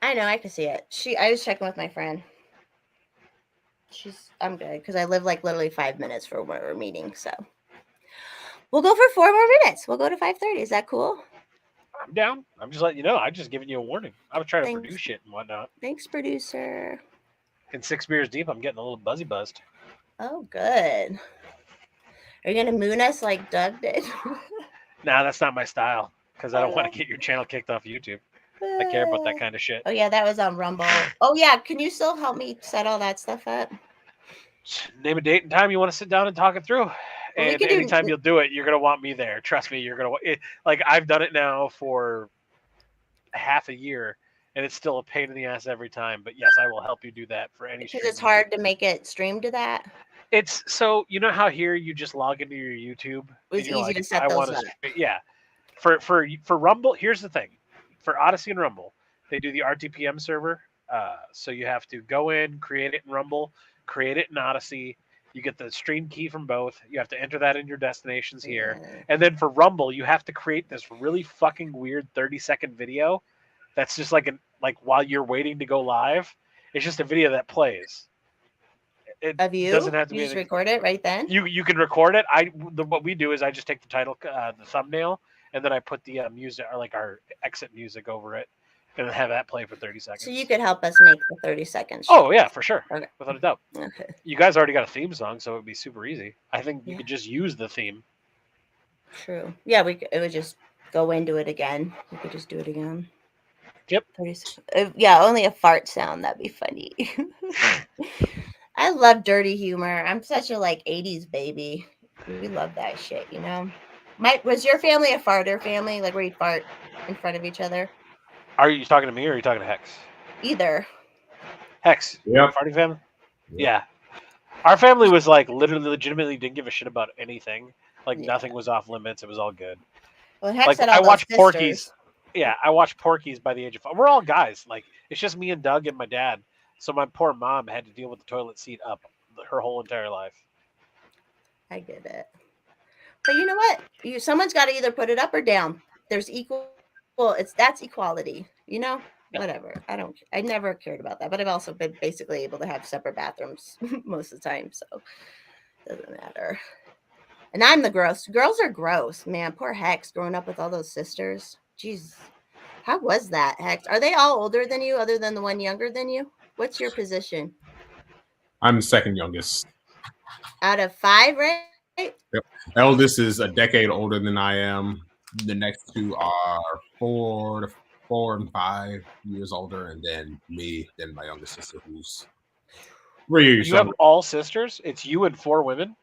I know, I can see it. I was checking with my friend. I'm good because I live like literally 5 minutes from where we're meeting. So we'll go for 4 more minutes. We'll go to 5:30. Is that cool? I'm down. I'm just letting you know. I'm just giving you a warning. I was trying to Thanks. produce shit and whatnot. Thanks, producer. And 6 beers deep, I'm getting a little buzzed. Oh, good. Are you gonna moon us like Doug did? Nah, that's not my style because I don't want Oh. to get your channel kicked off YouTube. I care about that kind of shit. Oh yeah, that was on Rumble. Oh yeah, can you still help me set all that stuff up? Name a date and time you want to sit down and talk it through. Well, we And could do- anytime you'll do it, you're gonna want me there. Trust me, you're gonna like I've done it now for half a year, and it's still a pain in the ass every time. But yes, I will help you do that for any. Because stream it's you do. hard to make it stream to that. It's so you know how here you just log into your YouTube. It's and you're easy to set I those wanna up. Yeah, for Rumble. Here's the thing, for Odyssey and Rumble, they do the RTPM server. So you have to go in, create it in Rumble, create it in Odyssey. You get the stream key from both. You have to enter that in your destinations here. Yeah. And then for Rumble, you have to create this really fucking weird 30-second video that's just like while you're waiting to go live. It's just a video that plays. It Of you? doesn't have to You be just anything- record it right then? you can record it. What we do is I just take the title, the thumbnail, and then I put the music or like our exit music over it, and then have that play for 30 seconds. So you could help us make the 30 seconds. Oh yeah, for sure, Okay. without a doubt. Okay. You guys already got a theme song, so it would be super easy. I think you Yeah. could just use the theme. True. Yeah, it would just go into it again. We could just do it again. Yep. 30 seconds. Yeah, only a fart sound. That'd be funny. I love dirty humor. I'm such a 80s baby. We love that shit, you know? Was your family a farter family? Like where you fart in front of each other? Are you talking to me or are you talking to Hex? Either. Hex. Yep. Party family? Yep. Yeah. Our family was literally legitimately didn't give a shit about anything. Yeah. Nothing was off limits. It was all good. Well, Hex had all I those watched sisters. Porky's. Yeah, I watched Porky's by the age of 5. We're all guys. It's just me and Doug and my dad. So my poor mom had to deal with the toilet seat up her whole entire life. I get it. But you know what? Someone's got to either put it up or down. There's equal. Well, that's equality. You know, Yeah. whatever. I never cared about that. But I've also been basically able to have separate bathrooms most of the time, so it doesn't matter. And I'm the gross. Girls are gross, man. Poor Hex growing up with all those sisters. Jeez, how was that, Hex? Are they all older than you, other than the one younger than you? What's your position? I'm the second youngest. Out of 5, right? Eldest is a decade older than I am. The next two are 4 and 5 years older, and then me, then my youngest sister, who's 3 years You have younger. all sisters? It's you and 4 women?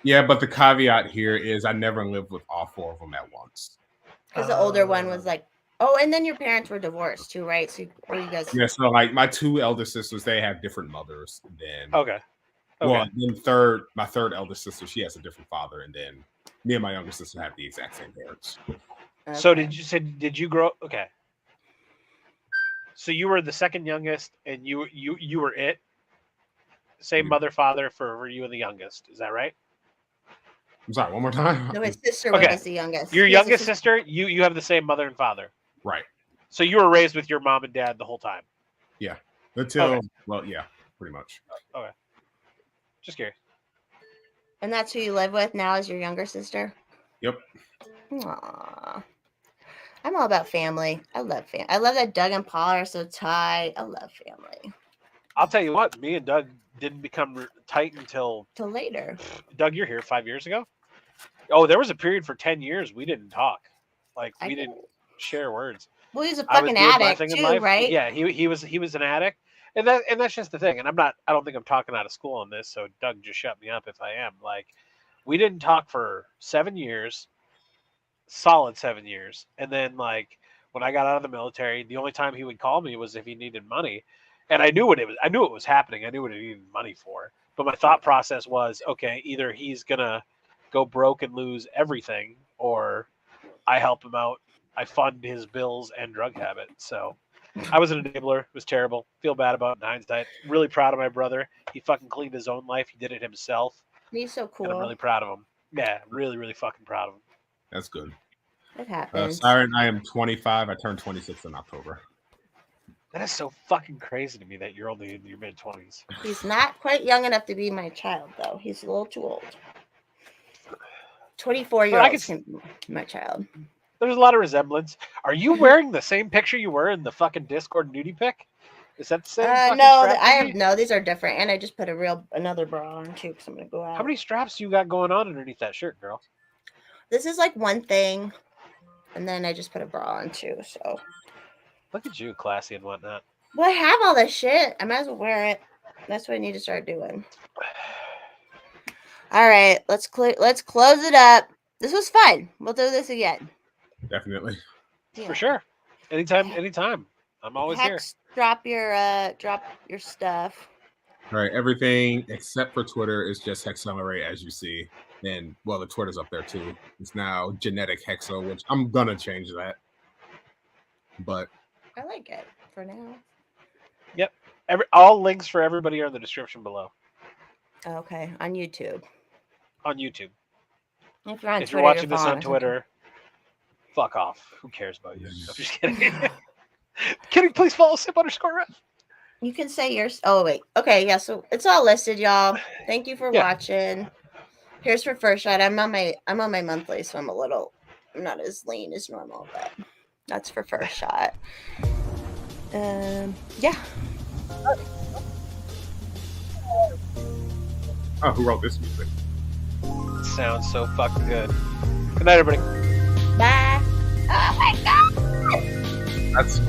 Yeah, but the caveat here is I never lived with all 4 of them at once. Because the older one was oh, and then your parents were divorced too, right? So you guys. Yeah, so my 2 elder sisters, they have different mothers. And then, Okay. well, then my third eldest sister, she has a different father, and then me and my younger sister have the exact same parents. So Okay. did you grow? Okay. So you were the second youngest, and you were it. Same Mhm. mother father for you and the youngest. Is that right? I'm sorry, one more time. No, his sister Okay. was the youngest. Your He has a youngest sister, you have the same mother and father. Right. So you were raised with your mom and dad the whole time. Until Okay. well, yeah, pretty much. Just curious. And that's who you live with now is your younger sister? Yep. Aww. I'm all about family. I love family. I love that Doug and Paul are so tight. I love family. I'll tell you what, me and Doug didn't become tight until Till later. Doug, you're here 5 years ago. Oh, there was a period for 10 years we didn't talk. Like I we didn't share words. Well, he's a I was fucking doing my addict thing in too, life. right? Yeah, he was an addict, and that's just the thing. And I don't think I'm talking out of school on this. So Doug, just shut me up if I am. Like, we didn't talk for 7 years, solid 7 years, and then like when I got out of the military, the only time he would call me was if he needed money, and I knew what it was. I knew it was happening. I knew what he needed money for. But my thought process was, okay, either he's gonna go broke and lose everything, or I help him out. I fund his bills and drug habit. So I was an enabler. It was terrible. Feel bad about it in hindsight. Really proud of my brother. He fucking cleaned his own life. He did it himself. He's so And I'm cool. really proud of him. Yeah, really, really fucking proud of him. That's good. It happens. Siren, I am 25. I turned 26 in October. That is so fucking crazy to me that you're only in your mid 20s. He's not quite young enough to be my child, though. He's a little too old. 24-year-olds can be my child. There's a lot of resemblance. Are you wearing the same picture you were in the fucking Discord nudie pic? Is that the same? fucking No, strap I have thingy? no. These are different, and I just put another bra on too because I'm gonna go out. How many straps you got going on underneath that shirt, girl? This is like one thing, and then I just put a bra on too. So, Look at you, classy and whatnot. well, I have all this shit. I might as well wear it. That's what I need to start doing. All right, let's close it up. This was fun. We'll do this again. Definitely. Yeah. For sure. Anytime. I'm always here. Hex, drop your stuff. All right. Everything except for Twitter is just Hexcelerate, as you see. And well, the Twitter's up there too. It's now Genetic Hexo, which I'm gonna change that. But I like it for now. All links for everybody are in the description below Okay, on YouTube. on YouTube. If you're on If Twitter, you're watching this following on us Twitter, fuck off. Who cares about you? I'm just kidding. Kidding, please follow Sip_ref. You can say yours. Oh wait. Okay, yeah. So it's all listed, y'all. Thank you for Yeah. watching. Here's for first shot. I'm on my monthly, so I'm not as lean as normal, but that's for first shot. Yeah. oh, who wrote this music? Sounds so fucking good. Good night, everybody. Bye. Oh my god. That's